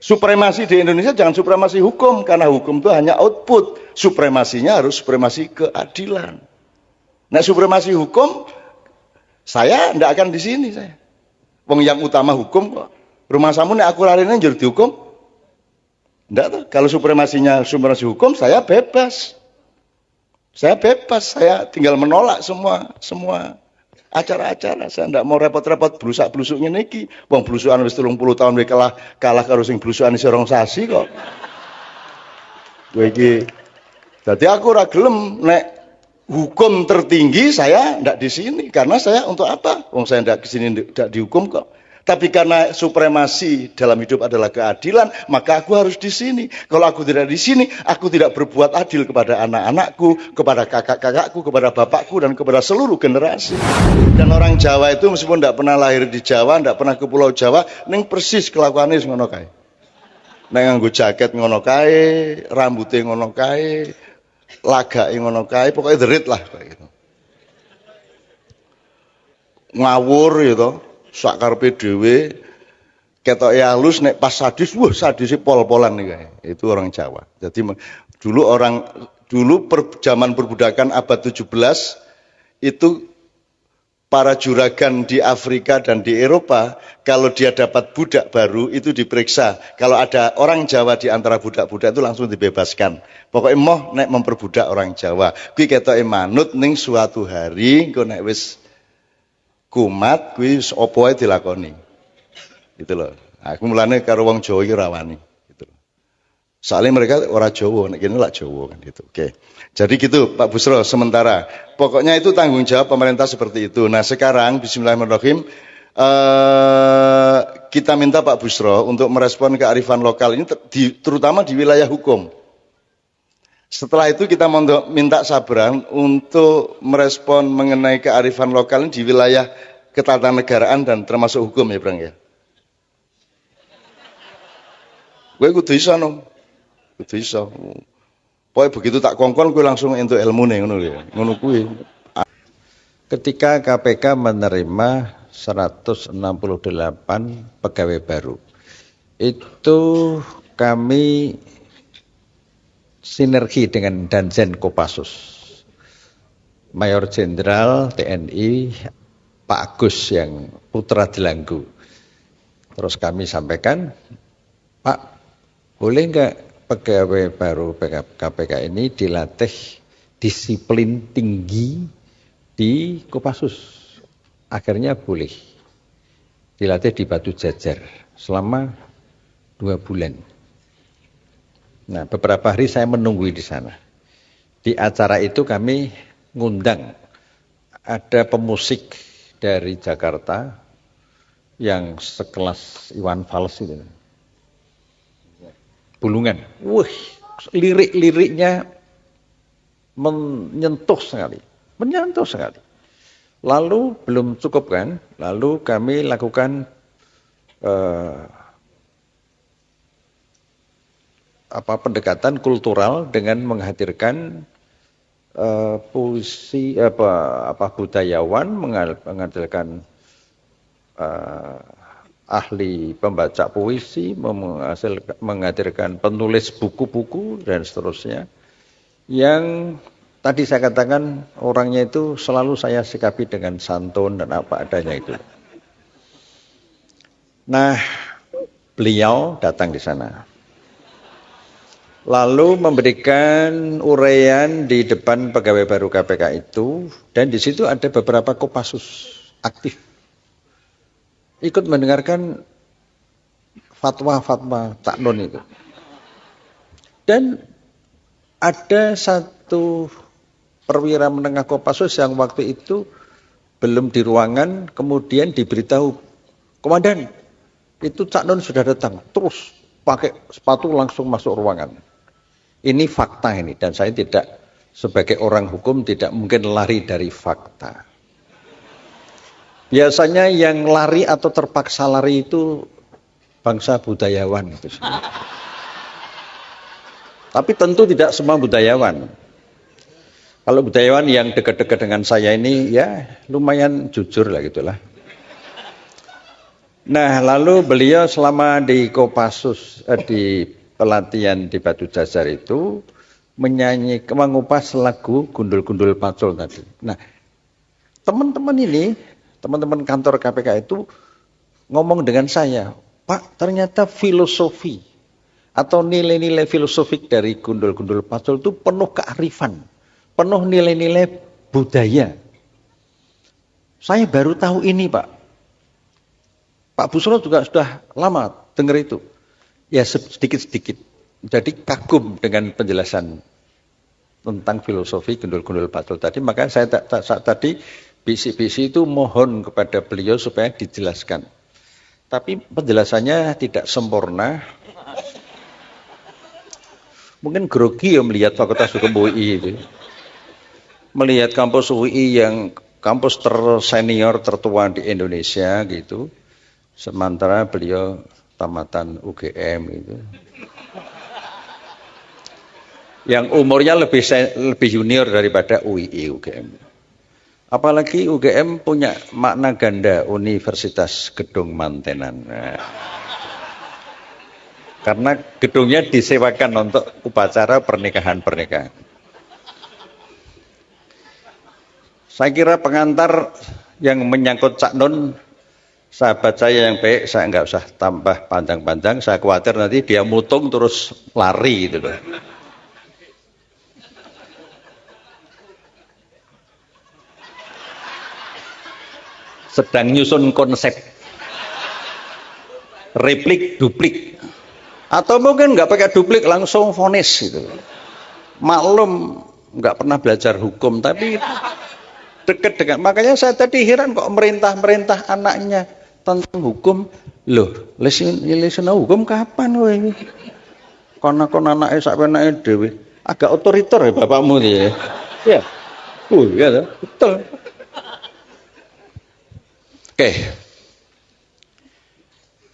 Supremasi di Indonesia jangan supremasi hukum, karena hukum itu hanya output. Supremasinya harus supremasi keadilan. Nah, supremasi hukum, saya tidak akan di sini saya. Wong yang utama hukum kok. Rumah samu nek aku larine njur dihukum. Enggak tuh. Kalau supremasinya supremasi hukum, saya bebas. Saya bebas, saya tinggal menolak semua acara-acara. Saya tidak mau repot-repot blusak-blusuk ngene iki. Wong blusukan wis 30 tahun wis kalah karo sing blusukan isih rong sasi kok. Kowe iki. Dadi aku ora gelem nek hukum tertinggi saya tidak di sini, karena saya untuk apa? Wong saya tidak di sini tidak dihukum kok. Tapi karena supremasi dalam hidup adalah keadilan, maka aku harus di sini. Kalau aku tidak di sini, aku tidak berbuat adil kepada anak-anakku, kepada kakak-kakakku, kepada bapakku, dan kepada seluruh generasi. Dan orang Jawa itu meskipun tidak pernah lahir di Jawa, tidak pernah ke Pulau Jawa, ning persis kelakuannya ngono kae. Nek nganggo jaket ngono kae, rambutnya ngono kae, lagake ngono kae, pokoknya derit lah kayak gitu. Ngawur gitu. Sak karepe dhewe ketoke halus, nek pas sadis, wah sadise pol-polan nih kayak. Itu orang Jawa. Jadi dulu zaman perbudakan abad 17 itu para juragan di Afrika dan di Eropa, kalau dia dapat budak baru itu diperiksa. Kalau ada orang Jawa di antara budak-budak itu langsung dibebaskan. Pokoknya moh nek memperbudak orang Jawa. Kuwi ketoke manut ning suatu hari engko nek wis kumat kuwi apa ae dilakoni. Gitu loh. Aku mulane karo wong Jawa iki rawani gitu. Soalnya mereka orang Jawa, nek kene lak Jawa kan gitu. Oke. Jadi gitu Pak Busro sementara. Pokoknya itu tanggung jawab pemerintah seperti itu. Nah, sekarang bismillahirrahmanirrahim kita minta Pak Busro untuk merespon kearifan lokal ini terutama di wilayah hukum. Setelah itu kita minta Sabran untuk merespon mengenai kearifan lokal di wilayah ketatanegaraan dan termasuk hukum ya Bang ya. Gue kudu iso no. Kudu iso. Pokoknya begitu tak kongkon gue langsung entuk ilmune ngono ya. Ngono kuwi. Ketika KPK menerima 168 pegawai baru, itu kami sinergi dengan Danjen Kopassus, Mayor Jenderal TNI Pak Agus yang putra Delanggu. Terus kami sampaikan, Pak, boleh enggak pegawai baru KPK ini dilatih disiplin tinggi di Kopassus? Akhirnya boleh dilatih di Batu Jajar selama 2 bulan. Nah, beberapa hari saya menunggu di sana. Di acara itu kami ngundang ada pemusik dari Jakarta yang sekelas Iwan Fals itu. Bulungan. Wih, lirik-liriknya menyentuh sekali. Menyentuh sekali. Lalu belum cukup kan? Lalu kami lakukan pendekatan kultural dengan menghadirkan puisi budayawan, menghadirkan ahli pembaca puisi, menghadirkan penulis buku-buku dan seterusnya. Yang tadi saya katakan orangnya itu selalu saya sikapi dengan santun dan apa adanya itu. Nah, beliau datang di sana. Lalu memberikan uraian di depan pegawai baru KPK itu, dan di situ ada beberapa Kopassus aktif. Ikut mendengarkan fatwa-fatwa Cak Nun itu. Dan ada satu perwira menengah Kopassus yang waktu itu belum di ruangan, kemudian diberitahu, Komandan, itu Cak Nun sudah datang, terus pakai sepatu langsung masuk ruangan. Ini fakta ini, dan saya tidak sebagai orang hukum tidak mungkin lari dari fakta. Biasanya yang lari atau terpaksa lari itu bangsa budayawan itu. Tapi tentu tidak semua budayawan. Kalau budayawan yang dekat-dekat dengan saya ini ya lumayan jujur lah gitulah. Nah, lalu beliau selama di Kopassus, di pelatihan di Batu Jajar itu mengupas lagu Gundul-Gundul Pacul tadi. Nah, teman-teman kantor KPK itu ngomong dengan saya, Pak, ternyata filosofi atau nilai-nilai filosofik dari Gundul-Gundul Pacul itu penuh kearifan, penuh nilai-nilai budaya. Saya baru tahu ini, Pak. Pak Busro juga sudah lama dengar itu. Ya sedikit-sedikit. Jadi kagum dengan penjelasan tentang filosofi Gundul-Gundul Pacul tadi. Maka saya tadi bisi-bisi itu mohon kepada beliau supaya dijelaskan. Tapi penjelasannya tidak sempurna. Mungkin grogi ya melihat Fakultas Hukum UI itu. Melihat kampus UI yang kampus tersenior tertua di Indonesia gitu. Sementara beliau tamatan UGM gitu. Yang umurnya lebih junior daripada UII UGM. Apalagi UGM punya makna ganda Universitas Gedung Mantenan. Nah, karena gedungnya disewakan untuk upacara pernikahan-pernikahan. Saya kira pengantar yang menyangkut Cak Nun, sahabat saya yang baik, saya nggak usah tambah panjang-panjang. Saya khawatir nanti dia mutung terus lari gitu loh. Sedang nyusun konsep replik duplik, atau mungkin nggak pakai duplik langsung vonis gitu. Maklum nggak pernah belajar hukum tapi dekat dengan, makanya saya tadi heran kok merintah anaknya tentang hukum. Loh, lesin hukum kapan kowe? Karena kon anake sak penake dhewe. Agak otoriter ya bapakmu ya. Ya. Ya, betul. Oke.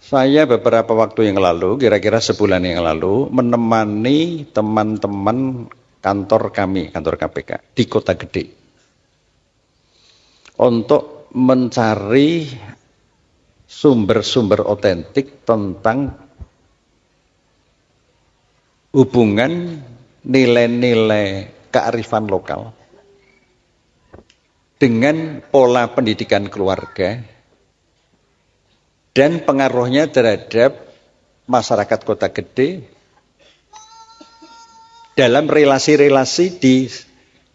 Saya beberapa waktu yang lalu, kira-kira sebulan yang lalu, menemani teman-teman kantor kami, kantor KPK di Kota Gede, untuk mencari sumber-sumber otentik tentang hubungan nilai-nilai kearifan lokal dengan pola pendidikan keluarga dan pengaruhnya terhadap masyarakat Kota Gede dalam relasi-relasi di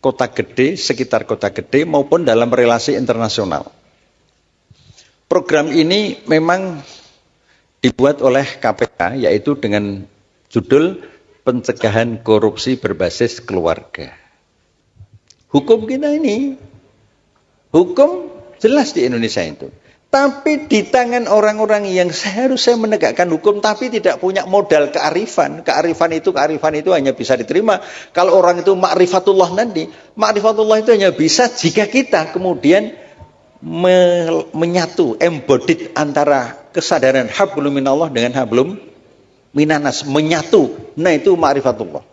Kota Gede, sekitar Kota Gede maupun dalam relasi internasional. Program ini memang dibuat oleh KPK, yaitu dengan judul Pencegahan Korupsi Berbasis Keluarga. Hukum kita ini, hukum jelas di Indonesia itu. Tapi di tangan orang-orang yang seharusnya menegakkan hukum tapi tidak punya modal kearifan. Kearifan itu hanya bisa diterima kalau orang itu ma'rifatullah nanti. Ma'rifatullah itu hanya bisa jika kita kemudian menyatu, embodied antara kesadaran hablum minallah dengan hablum minanas, menyatu. Nah, itu ma'rifatullah.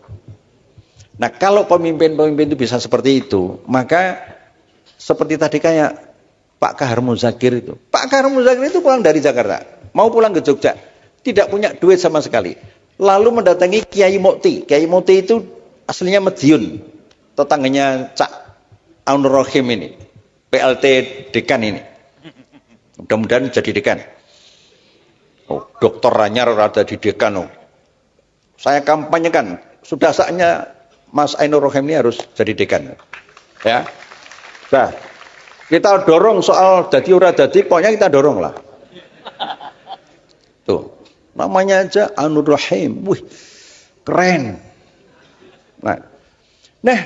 Nah, kalau pemimpin-pemimpin itu bisa seperti itu, maka seperti tadi kayak Pak Kahar Muzakir itu. Pak Kahar Muzakir itu pulang dari Jakarta, mau pulang ke Jogja, tidak punya duit sama sekali. Lalu mendatangi Kiai Mukti. Kiai Mukti itu aslinya Madiun, tetangganya Cak Aunur Rohim ini, PLT dekan ini. Mudah-mudahan jadi dekan. Oh, Dokter Ranyar ada di dekan. Oh. Saya kampanyekan, sudah saatnya Mas Ainur Rohim ini harus jadi dekan. Ya, nah, kita dorong soal dadi ora dadi, pokoknya kita dorong lah. Tuh, namanya aja Ainur Rohim, wih, keren. Nah,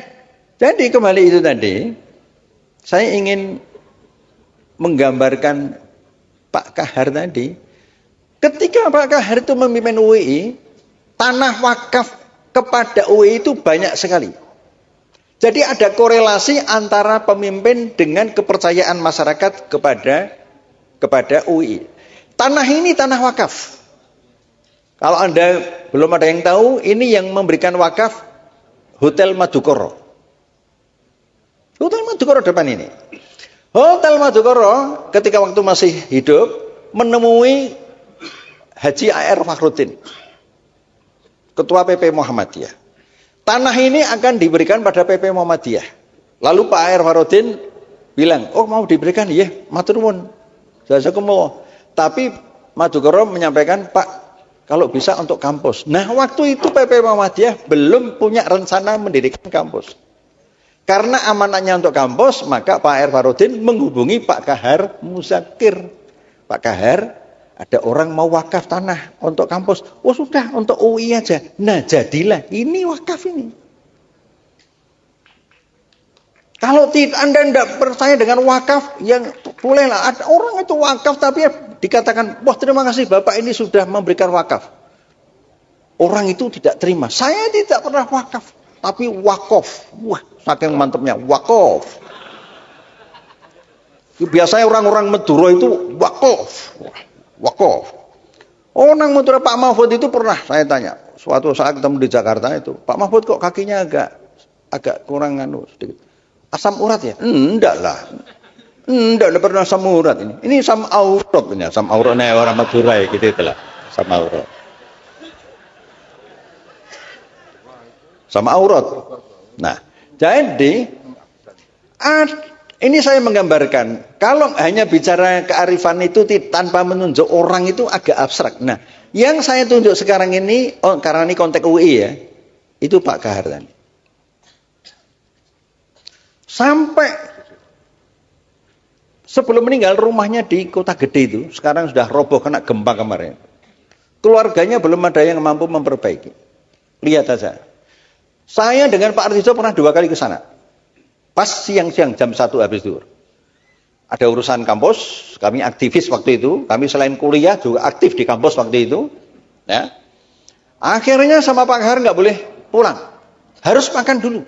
jadi kembali itu tadi, saya ingin menggambarkan Pak Kahar tadi. Ketika Pak Kahar itu memimpin UI, tanah wakaf kepada UI itu banyak sekali. Jadi ada korelasi antara pemimpin dengan kepercayaan masyarakat kepada UI. Tanah ini tanah wakaf. Kalau Anda belum ada yang tahu, ini yang memberikan wakaf Hotel Madukoro. Hotel Madukoro depan ini. Hotel Madukoro ketika waktu masih hidup, menemui Haji A.R. Fakhruddin, Ketua PP Muhammadiyah. Tanah ini akan diberikan pada PP Muhammadiyah. Lalu Pak A.R. Fakhruddin bilang, oh mau diberikan, iya, matur nuwun, jazakumullah. Tapi Madukoro menyampaikan, Pak, kalau bisa untuk kampus. Nah, waktu itu PP Muhammadiyah belum punya rencana mendirikan kampus. Karena amanatnya untuk kampus, maka Pak A.R. Fakhruddin menghubungi Pak Kahar Muzakir. Pak Kahar, ada orang mau wakaf tanah untuk kampus. Oh sudah, untuk UI aja. Nah jadilah, ini wakaf ini. Kalau Anda tidak percaya dengan wakaf, yang bolehlah. Ada orang itu wakaf tapi ya dikatakan, wah terima kasih Bapak ini sudah memberikan wakaf. Orang itu tidak terima. Saya tidak pernah wakaf, tapi wakof. Wah, saking mantapnya, wakof. Biasanya orang-orang Madura itu wakof. Wakof. Orang Madura Pak Mahfud itu pernah saya tanya. Suatu saat ketemu di Jakarta itu, Pak Mahfud kok kakinya agak kurang sedikit. Asam urat ya? Enggak lah. Enggak pernah asam urat ini. Ini asam aurat ini, asam auratnya orang Madura ya, gitu itulah. Asam aurat. Sama aurat. Nah, jadi ini saya menggambarkan, kalau hanya bicara kearifan itu tanpa menunjuk orang itu agak abstrak. Nah, yang saya tunjuk sekarang ini, karena ini konteks UI ya, itu Pak Kahar tadi. Sampai sebelum meninggal rumahnya di Kota Gede itu sekarang sudah roboh kena gempa kemarin. Keluarganya belum ada yang mampu memperbaiki. Lihat saja. Saya dengan Pak Artijo pernah 2 kali ke sana. Pas siang-siang jam 1 habis zuhur. Ada urusan kampus, kami aktivis waktu itu. Kami selain kuliah juga aktif di kampus waktu itu. Ya. Akhirnya sama Pak Kahar nggak boleh pulang. Harus makan dulu.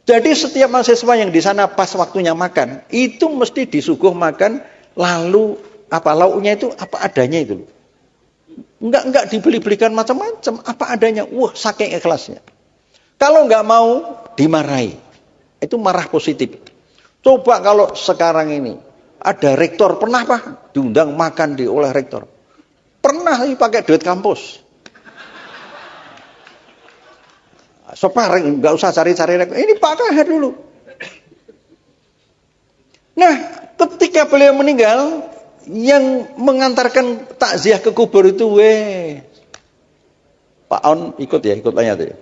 Jadi setiap mahasiswa yang di sana pas waktunya makan, itu mesti disuguh makan, lalu apa lauknya itu apa adanya itu. Enggak dibeli-belikan macam-macam, apa adanya. Wah, saking ikhlasnya. Kalau enggak mau dimarahi. Itu marah positif. Coba kalau sekarang ini ada rektor, pernah Pak diundang makan oleh rektor. Pernah pakai duit kampus. Soparing, nggak usah cari-cari rektor. Ini Pak Kahar dulu. Nah, ketika beliau meninggal, yang mengantarkan takziah ke kubur itu, Pak On ikut banyak tuh.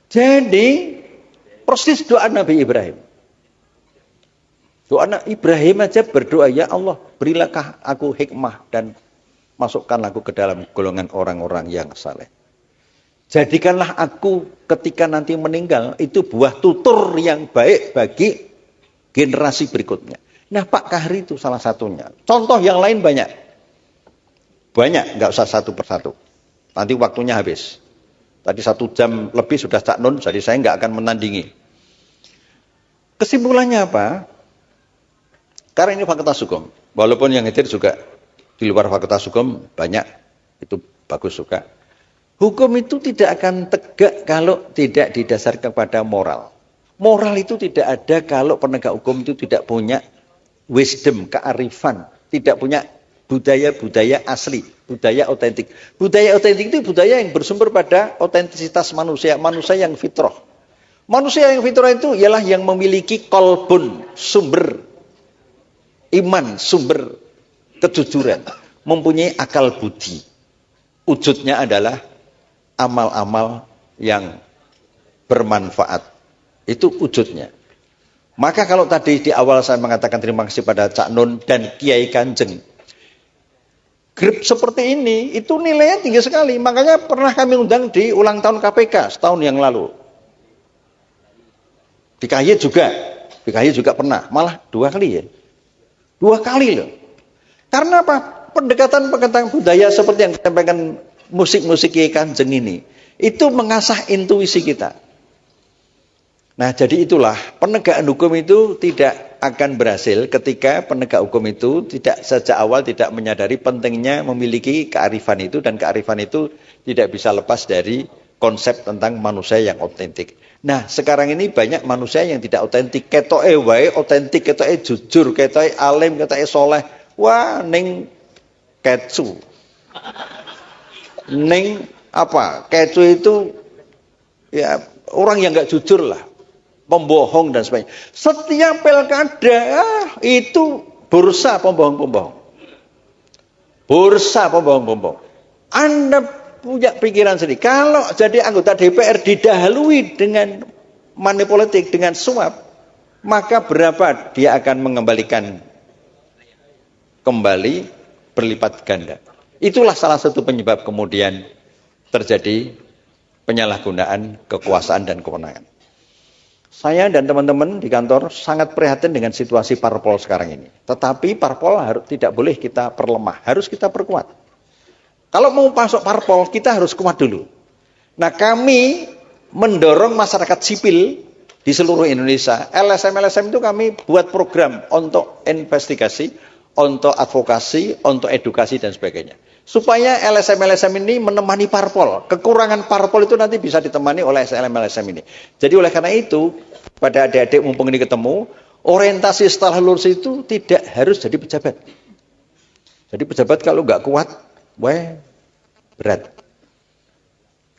Jadi, persis doa Nabi Ibrahim. Doa Nabi Ibrahim aja berdoa, ya Allah, berilahkah aku hikmah dan masukkanlah aku ke dalam golongan orang-orang yang saleh. Jadikanlah aku ketika nanti meninggal itu buah tutur yang baik bagi generasi berikutnya. Nah Pak Kahar itu salah satunya. Contoh yang lain banyak. Banyak, nggak usah satu persatu. Nanti waktunya habis. Tadi 1 jam lebih sudah Cak Nun, jadi saya nggak akan menandingi. Kesimpulannya apa? Karena ini Fakultas Hukum. Walaupun yang hadir juga di luar Fakultas Hukum banyak, itu bagus juga. Hukum itu tidak akan tegak kalau tidak didasarkan pada moral. Moral itu tidak ada kalau penegak hukum itu tidak punya wisdom, kearifan, tidak punya budaya-budaya asli, budaya otentik. Budaya otentik itu budaya yang bersumber pada otentisitas manusia, manusia yang fitrah. Manusia yang fitrah itu ialah yang memiliki kolbun, sumber iman, sumber kejujuran, mempunyai akal budi. Wujudnya adalah amal-amal yang bermanfaat. Itu wujudnya. Maka kalau tadi di awal saya mengatakan terima kasih pada Cak Nun dan Kiai Kanjeng. Grup seperti ini itu nilainya tinggi sekali. Makanya pernah kami undang di ulang tahun KPK setahun yang lalu. Di KY juga pernah. Malah 2 kali ya. 2 kali loh. Karena apa? Pendekatan budaya seperti yang disampaikan musik-musik Kiai Kanjeng ini, itu mengasah intuisi kita. Nah, jadi itulah penegakan hukum itu tidak akan berhasil ketika penegak hukum itu tidak sejak awal tidak menyadari pentingnya memiliki kearifan itu, dan kearifan itu tidak bisa lepas dari konsep tentang manusia yang otentik. Nah, sekarang ini banyak manusia yang tidak otentik, ketoke wae otentik, ketoke jujur, ketoke alim, ketoke soleh, Wah, ning kecu. Ning apa? Kecu itu ya orang yang nggak jujur lah, pembohong dan sebagainya. Setiap pilkada itu bursa pembohong-pembohong. Bursa pembohong-pembohong. Anda punya pikiran sendiri. Kalau jadi anggota DPR didahului dengan money politik, dengan suap, maka berapa dia akan mengembalikan kembali berlipat ganda. Itulah salah satu penyebab kemudian terjadi penyalahgunaan kekuasaan dan kewenangan. Saya dan teman-teman di kantor sangat prihatin dengan situasi parpol sekarang ini. Tetapi parpol tidak boleh kita perlemah, harus kita perkuat. Kalau mau masuk parpol, kita harus kuat dulu. Nah, kami mendorong masyarakat sipil di seluruh Indonesia. LSM-LSM itu kami buat program untuk investigasi, untuk advokasi, untuk edukasi dan sebagainya. Supaya LSM-LSM ini menemani parpol. Kekurangan parpol itu nanti bisa ditemani oleh LSM-LSM ini. Jadi oleh karena itu, pada adik-adik mumpung ini ketemu, orientasi setelah lulus itu tidak harus jadi pejabat. Jadi pejabat kalau nggak kuat, berat.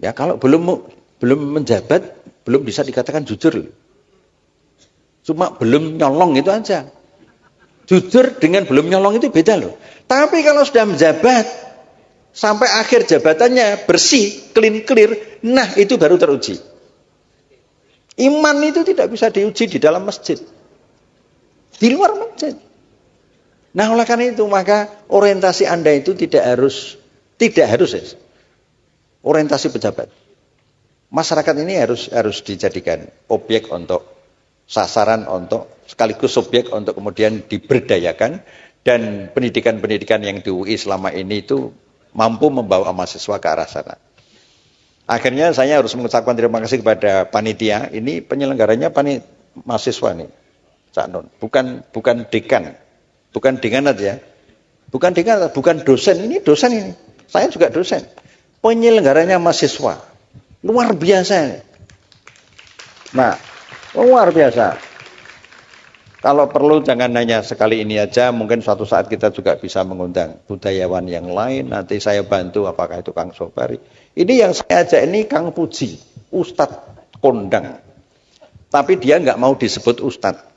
Ya kalau belum menjabat, belum bisa dikatakan jujur. Cuma belum nyolong itu aja. Jujur dengan belum nyolong itu beda loh. Tapi kalau sudah menjabat, sampai akhir jabatannya bersih, clear, nah itu baru teruji. Iman itu tidak bisa diuji di dalam masjid, di luar masjid. Nah oleh karena itu maka orientasi Anda itu tidak harus orientasi pejabat. Masyarakat ini harus dijadikan objek untuk sasaran, untuk sekaligus subjek untuk kemudian diberdayakan, dan pendidikan-pendidikan yang di UI selama ini itu mampu membawa mahasiswa ke arah sana. Akhirnya saya harus mengucapkan terima kasih kepada panitia. Ini penyelenggaranya mahasiswa nih, Cak Nun. Bukan dekan, bukan dekanat ya, bukan dekanat, bukan dosen. Ini dosen ini. Saya juga dosen. Penyelenggaranya mahasiswa, luar biasa. Nah, luar biasa. Kalau perlu jangan hanya sekali ini aja, mungkin suatu saat kita juga bisa mengundang budayawan yang lain. Nanti saya bantu, apakah itu Kang Sobari. Ini yang saya ajak ini Kang Puji, Ustadz kondang. Tapi dia nggak mau disebut Ustadz.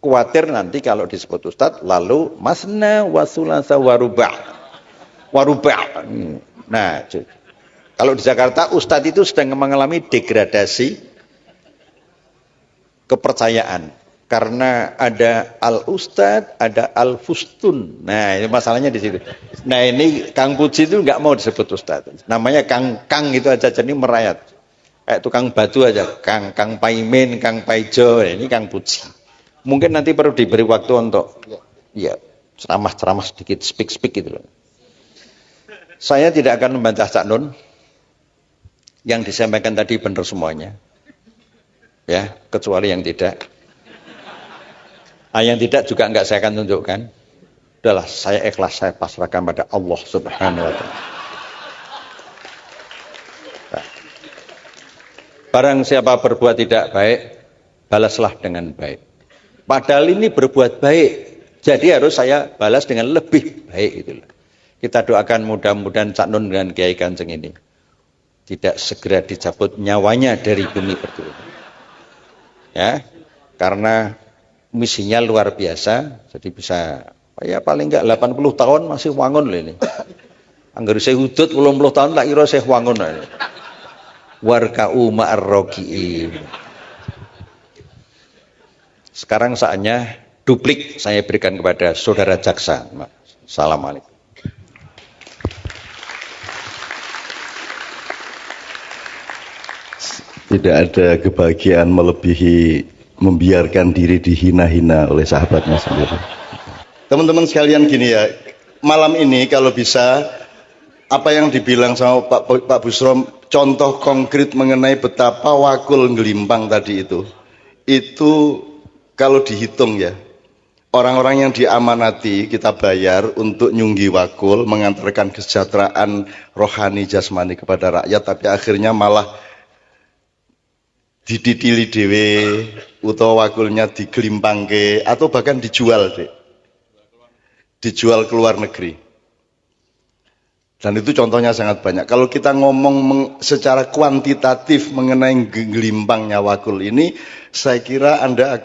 Khawatir nanti kalau disebut Ustadz, lalu masna wasulasa warubah. Nah, kalau di Jakarta Ustadz itu sedang mengalami degradasi kepercayaan. Karena ada al-ustad, ada al-fustun. Nah, ini masalahnya di situ. Nah, ini Kang Puji itu nggak mau disebut ustad. Namanya Kang itu aja, jadi merayat. Kayak tukang batu aja, Kang Paimin, Kang Paijo. Ini Kang Puji. Mungkin nanti perlu diberi waktu untuk ya ceramah sedikit, speak gitu loh. Saya tidak akan membantah Cak Nun. Yang disampaikan tadi benar semuanya. Ya, kecuali yang tidak. Yang tidak juga enggak saya akan tunjukkan. Udahlah, saya ikhlas, saya pasrahkan pada Allah Subhanahu wa ta'ala. Nah. Barang siapa berbuat tidak baik, balaslah dengan baik. Padahal ini berbuat baik, jadi harus saya balas dengan lebih baik gitu. Kita doakan mudah-mudahan Cak Nun dengan Kiai Kanjeng ini tidak segera dicabut nyawanya dari bumi pertiwi. Ya, karena misinya luar biasa, jadi bisa ya paling enggak 80 tahun masih wangun loh ini. Angger saya hudud 80 tahun tak kira saya wangun loh ini. Warka'u ma'ar-raki'in. Sekarang saatnya duplik saya berikan kepada saudara jaksa. Assalamualaikum. Tidak ada kebahagiaan melebihi membiarkan diri dihina-hina oleh sahabatnya sendiri. Teman-teman sekalian gini ya, malam ini kalau bisa apa yang dibilang sama Pak Busrom, contoh konkret mengenai betapa wakul ngelimpang tadi itu kalau dihitung ya, orang-orang yang diamanati kita bayar untuk nyunggi wakul, mengantarkan kesejahteraan rohani jasmani kepada rakyat, tapi akhirnya malah diditili dewe utawa wakulnya digelimpangke atau bahkan dijual deh. dijual ke luar negeri. Dan itu contohnya sangat banyak. Kalau kita ngomong secara kuantitatif mengenai gelimbangnya wakul ini, saya kira Anda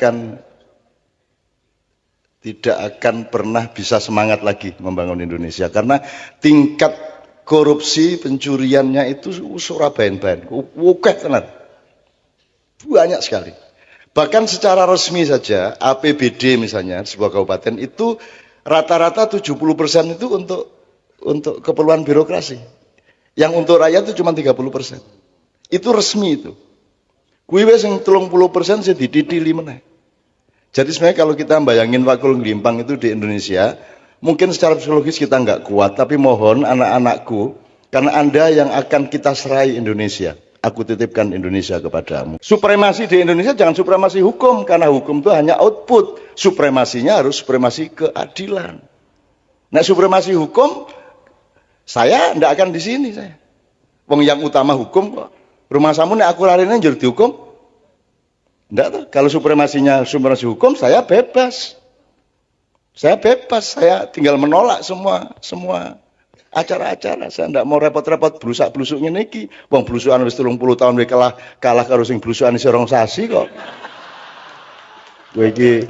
tidak akan pernah bisa semangat lagi membangun Indonesia. Karena tingkat korupsi, pencuriannya itu surabain-bain. Wukeh tenan. Banyak sekali. Bahkan secara resmi saja, APBD misalnya, sebuah kabupaten itu rata-rata 70% itu untuk keperluan birokrasi. Yang untuk rakyat itu cuma 30%. Itu resmi itu. Kuwi wis sing 30% sing dititili meneh. Jadi sebenarnya kalau kita bayangin wakul ngelimpang itu di Indonesia, mungkin secara psikologis kita nggak kuat, tapi mohon anak-anakku, karena Anda yang akan kita serai Indonesia. Aku titipkan Indonesia kepadamu. Supremasi di Indonesia jangan supremasi hukum, karena hukum itu hanya output. Supremasinya harus supremasi keadilan. Nah, supremasi hukum, saya tidak akan di sini saya. Wong yang utama hukum kok. Rumah samu nek aku larine njur dihukum. Enggak tuh. Kalau supremasi hukum, saya bebas. Saya bebas, saya tinggal menolak semua acara-acara. Saya tidak mau repot-repot blusak-blusuk ngene iki. Wong blusukan wis 30 tahun wis kalah karo sing blusukan isih rong sasi kok. Kowe iki.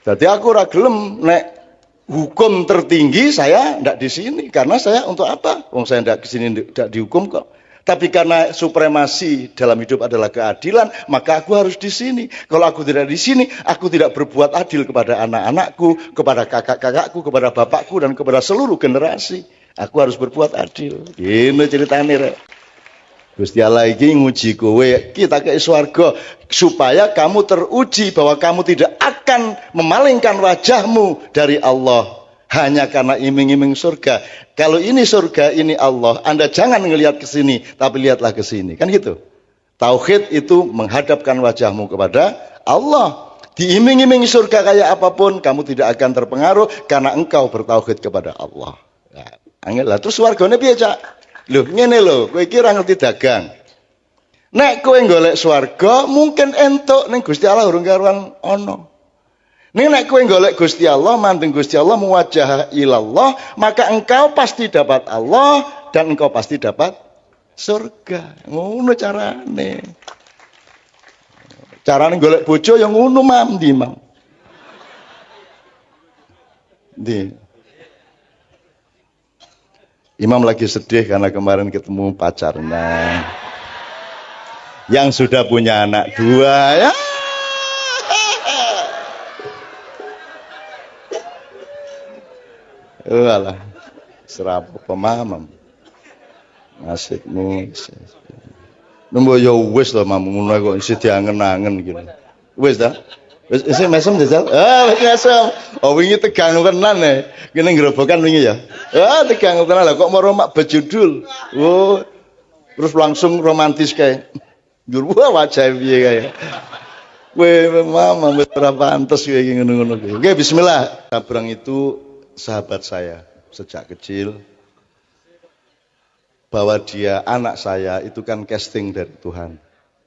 Dadi aku ora gelem nek hukum tertinggi saya tidak di sini, karena saya untuk apa? Wong saya tidak di sini tidak dihukum kok. Tapi karena supremasi dalam hidup adalah keadilan, maka aku harus di sini. Kalau aku tidak di sini, aku tidak berbuat adil kepada anak-anakku, kepada kakak-kakakku, kepada bapakku, dan kepada seluruh generasi. Aku harus berbuat adil. Ini ceritanya, Rek. Gusti Allah iki nguji kowe, kita ke swarga supaya kamu teruji bahwa kamu tidak akan memalingkan wajahmu dari Allah hanya karena iming-iming surga. Kalau ini surga, ini Allah, Anda jangan ngelihat ke sini, tapi lihatlah ke sini. Kan gitu. Tauhid itu menghadapkan wajahmu kepada Allah. Diiming-imingi surga kayak apapun, kamu tidak akan terpengaruh karena engkau bertauhid kepada Allah. Nah, angel lah. Terus swargane piye, Cak? Loh, ngene lho, kowe iki ora ngerti dagang. Nek kowe golek swarga, mungkin entuk ning Gusti Allah urung karuan ana. Nek kowe golek Gusti Allah, mandeng Gusti Allah, muwajjah ilallah, maka engkau pasti dapat Allah dan engkau pasti dapat surga. Ngono carane. Carane golek bojo yang ngono mamdi, Mam. Di Imam lagi sedih karena kemarin ketemu pacarnya yang sudah punya anak 2 ya. Walah, serap pemahaman. Nasibmu. Nombo yo wis lho Mam, ngono kok isih diangen-angen gitu. Wis ta? Wis isih mesem jajal. Wis mesem. Oh wingi tegang tenan e. Kene ngrobokan wingi ya. Tegang tenan lah kok mau mak bejudul. Oh. Terus langsung romantis kayak. Njur wajah piye kae. Kowe Mama wis ora pantes kowe iki ngono-ngono. Oke, bismillah. Sabrang itu sahabat saya sejak kecil. Bahwa dia anak saya itu kan casting dari Tuhan.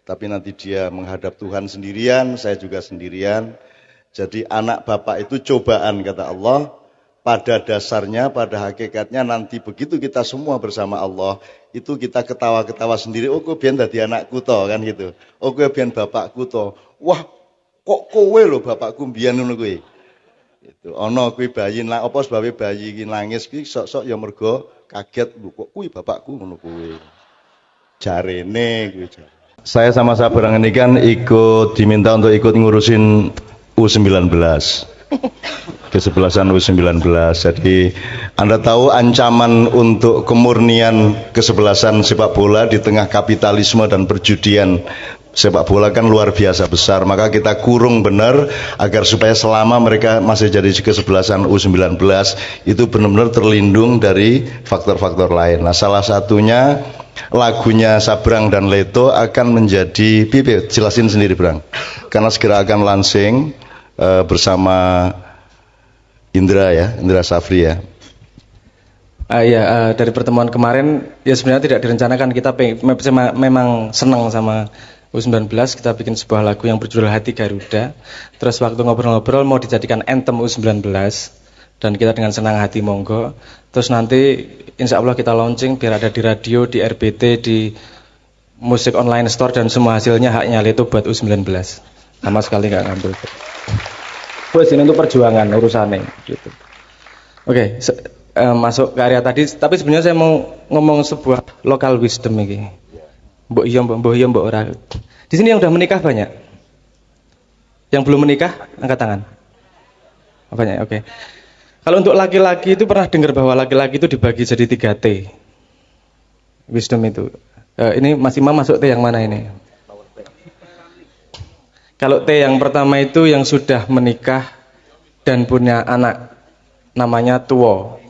Tapi nanti dia menghadap Tuhan sendirian, saya juga sendirian. Jadi anak bapak itu cobaan kata Allah. Pada dasarnya, pada hakikatnya nanti begitu kita semua bersama Allah, itu kita ketawa-ketawa sendiri. Oh kowe biyen dadi anakku to kan gitu. Oh kowe biyen bapakku to. Wah, kok kowe lho bapakku biyen ngono kowe. Itu ana kuwi bayi apa sebabe bayi iki nangis ki sok-sok ya mergo kaget lho kok kuwi bapakku ngono kowe. Jarene kuwi. Saya sama Sabrang ini kan diminta untuk ikut ngurusin U19. Kesebelasan U19. Jadi Anda tahu ancaman untuk kemurnian kesebelasan sepak bola di tengah kapitalisme dan perjudian sepak bola kan luar biasa besar. Maka kita kurung benar agar supaya selama mereka masih jadi kesebelasan U19 itu benar-benar terlindung dari faktor-faktor lain. Nah, salah satunya lagunya Sabrang dan Leto akan menjadi pipi, jelasin sendiri Brang. Karena segera akan launching bersama Indra Safri ya. Dari pertemuan kemarin ya sebenarnya tidak direncanakan, kita memang senang sama U19, kita bikin sebuah lagu yang berjudul Hati Garuda. Terus waktu ngobrol-ngobrol mau dijadikan anthem U19. dan kita dengan senang hati monggo. Terus nanti insya Allah kita launching biar ada di radio, di RBT, di musik online store, dan semua hasilnya haknya itu buat U19. Sama sekali nggak ngambil. Bos, ini untuk perjuangan urusannya gitu. Oke, masuk ke area tadi, tapi sebenarnya saya mau ngomong sebuah local wisdom ini. Mbok iya mbok ora. Di sini yang udah menikah banyak? Yang belum menikah angkat tangan. Banyak, oke. Kalau untuk laki-laki itu pernah dengar bahwa laki-laki itu dibagi jadi 3 T. Wisdom itu. Ini Mas Imam masuk T yang mana ini? Kalau T yang pertama itu yang sudah menikah dan punya anak, namanya tuo.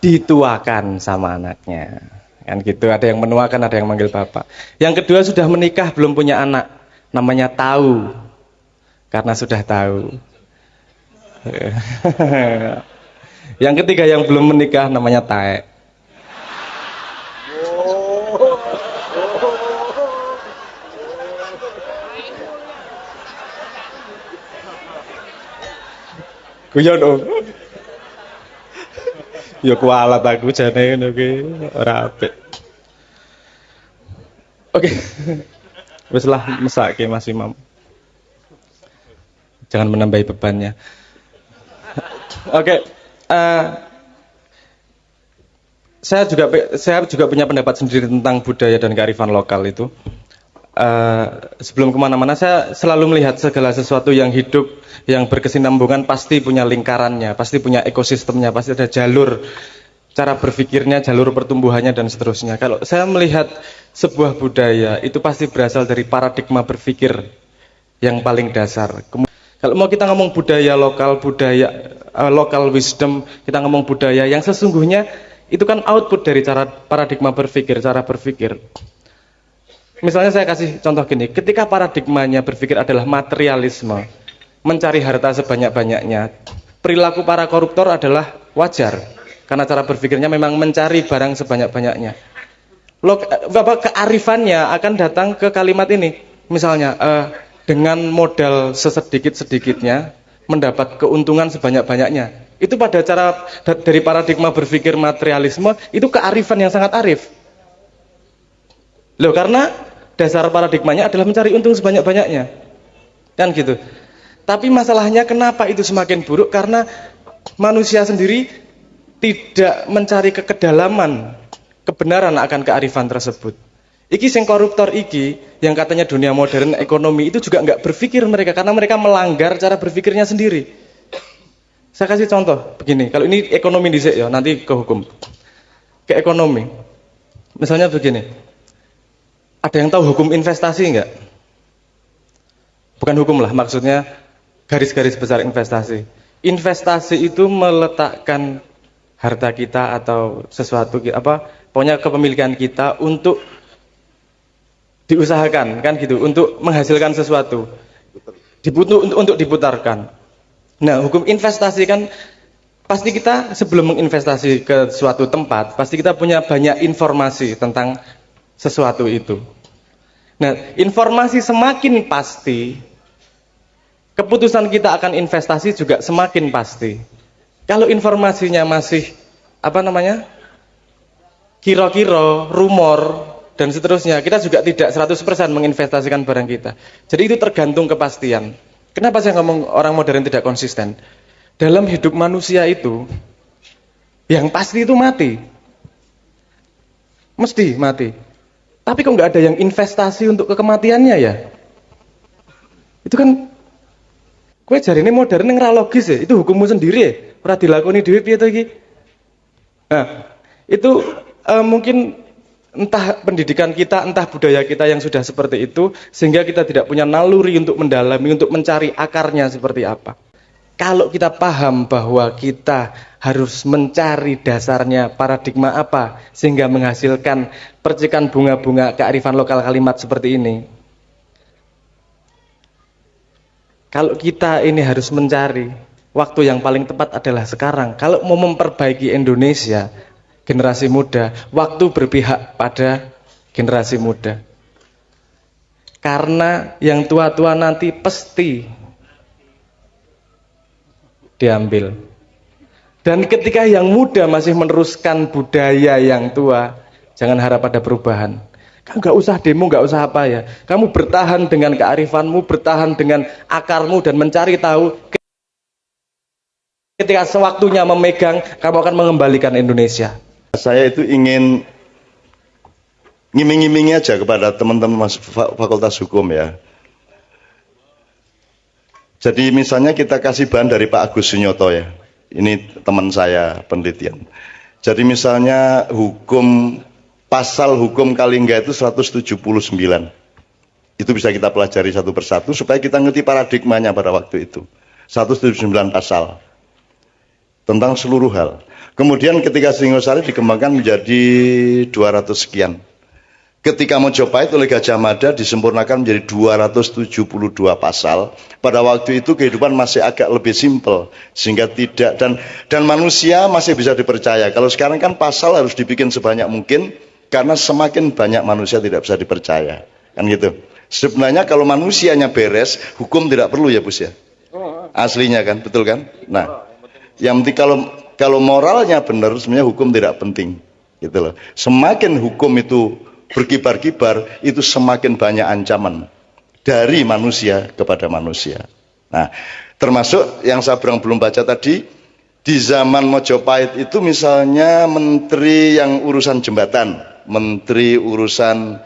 Dituakan sama anaknya. Kan gitu, ada yang menuakan, ada yang manggil bapak. Yang kedua sudah menikah belum punya anak, namanya tahu. Karena sudah tahu. Yang ketiga yang belum menikah namanya taek. Guyon om. Ya kualat aku jane ngono ki ora apik. Oke. Wis lah mesake Mas Imam. Jangan menambahi bebannya. Oke. Saya juga punya pendapat sendiri tentang budaya dan kearifan lokal itu. Sebelum kemana-mana saya selalu melihat segala sesuatu yang hidup, yang berkesinambungan pasti punya lingkarannya, pasti punya ekosistemnya, pasti ada jalur cara berpikirnya, jalur pertumbuhannya dan seterusnya. Kalau saya melihat sebuah budaya itu pasti berasal dari paradigma berpikir yang paling dasar. Kalau mau kita ngomong budaya lokal, local wisdom, kita ngomong budaya yang sesungguhnya itu kan output dari cara paradigma berpikir, cara berpikir. Misalnya saya kasih contoh gini, ketika paradigmanya berpikir adalah materialisme, mencari harta sebanyak-banyaknya, perilaku para koruptor adalah wajar, karena cara berpikirnya memang mencari barang sebanyak-banyaknya. Kearifannya akan datang ke kalimat ini, misalnya dengan modal sesedikit-sedikitnya mendapat keuntungan sebanyak-banyaknya. Itu pada cara dari paradigma berpikir materialisme, itu kearifan yang sangat arif. Loh, karena dasar paradigmanya adalah mencari untung sebanyak-banyaknya. Kan gitu. Tapi masalahnya kenapa itu semakin buruk? Karena manusia sendiri tidak mencari kedalaman kebenaran akan kearifan tersebut. Iki sing koruptor iki, yang katanya dunia modern ekonomi itu juga nggak berpikir mereka, karena mereka melanggar cara berpikirnya sendiri. Saya kasih contoh begini, kalau ini ekonomi dhisik ya, nanti ke hukum. Ke ekonomi. Misalnya begini. Ada yang tahu hukum investasi enggak? Bukan hukum lah, maksudnya garis-garis besar investasi. Investasi itu meletakkan harta kita atau sesuatu pokoknya kepemilikan kita untuk diusahakan, kan gitu, untuk menghasilkan sesuatu. Untuk diputarkan. Nah, hukum investasi kan pasti kita sebelum menginvestasi ke suatu tempat, pasti kita punya banyak informasi tentang sesuatu itu. Nah, informasi semakin pasti, keputusan kita akan investasi juga semakin pasti. Kalau informasinya masih kira-kira, rumor dan seterusnya, kita juga tidak 100% menginvestasikan barang kita. Jadi itu tergantung kepastian. Kenapa saya ngomong orang modern tidak konsisten? Dalam hidup manusia itu, yang pasti itu mati. Mesti mati. Tapi kok nggak ada yang investasi untuk kematiannya ya? Itu kan, kue jari ini modern yang logis ya. Itu hukummu sendiri ya. Pernah dilakoni dhewe piye to iki? Nah, itu mungkin entah pendidikan kita, entah budaya kita yang sudah seperti itu, sehingga kita tidak punya naluri untuk mendalami, untuk mencari akarnya seperti apa. Kalau kita paham bahwa kita harus mencari dasarnya paradigma apa sehingga menghasilkan percikan bunga-bunga kearifan lokal kalimat seperti ini. Kalau kita ini harus mencari, waktu yang paling tepat adalah sekarang. Kalau mau memperbaiki Indonesia, generasi muda, waktu berpihak pada generasi muda. Karena yang tua-tua nanti pasti diambil. Dan ketika yang muda masih meneruskan budaya yang tua, jangan harap ada perubahan. Kamu nggak usah demo, nggak usah apa ya. Kamu bertahan dengan kearifanmu, bertahan dengan akarmu dan mencari tahu. Ketika sewaktunya memegang, kamu akan mengembalikan Indonesia. Saya itu ingin ngiming-ngimingi aja kepada teman-teman Fakultas Hukum ya. Jadi misalnya kita kasih bahan dari Pak Agus Sunyoto ya. Ini teman saya penelitian. Jadi misalnya pasal hukum Kalingga itu 179. Itu bisa kita pelajari satu persatu supaya kita ngerti paradigmanya pada waktu itu. 179 pasal tentang seluruh hal. Kemudian ketika Singosari dikembangkan menjadi 200 sekian. Ketika Mojopahit oleh Gajah Mada disempurnakan menjadi 272 pasal. Pada waktu itu kehidupan masih agak lebih simpel sehingga tidak dan manusia masih bisa dipercaya. Kalau sekarang kan pasal harus dibikin sebanyak mungkin karena semakin banyak manusia tidak bisa dipercaya. Kan gitu. Sebenarnya kalau manusianya beres, hukum tidak perlu ya, Bus ya. Aslinya kan, betul kan? Nah, yang penting kalau moralnya benar sebenarnya hukum tidak penting. Gitu loh. Semakin hukum itu berkibar-kibar, itu semakin banyak ancaman dari manusia kepada manusia. Nah, termasuk yang saya belum baca tadi, di zaman Mojopahit itu misalnya menteri yang urusan jembatan, menteri urusan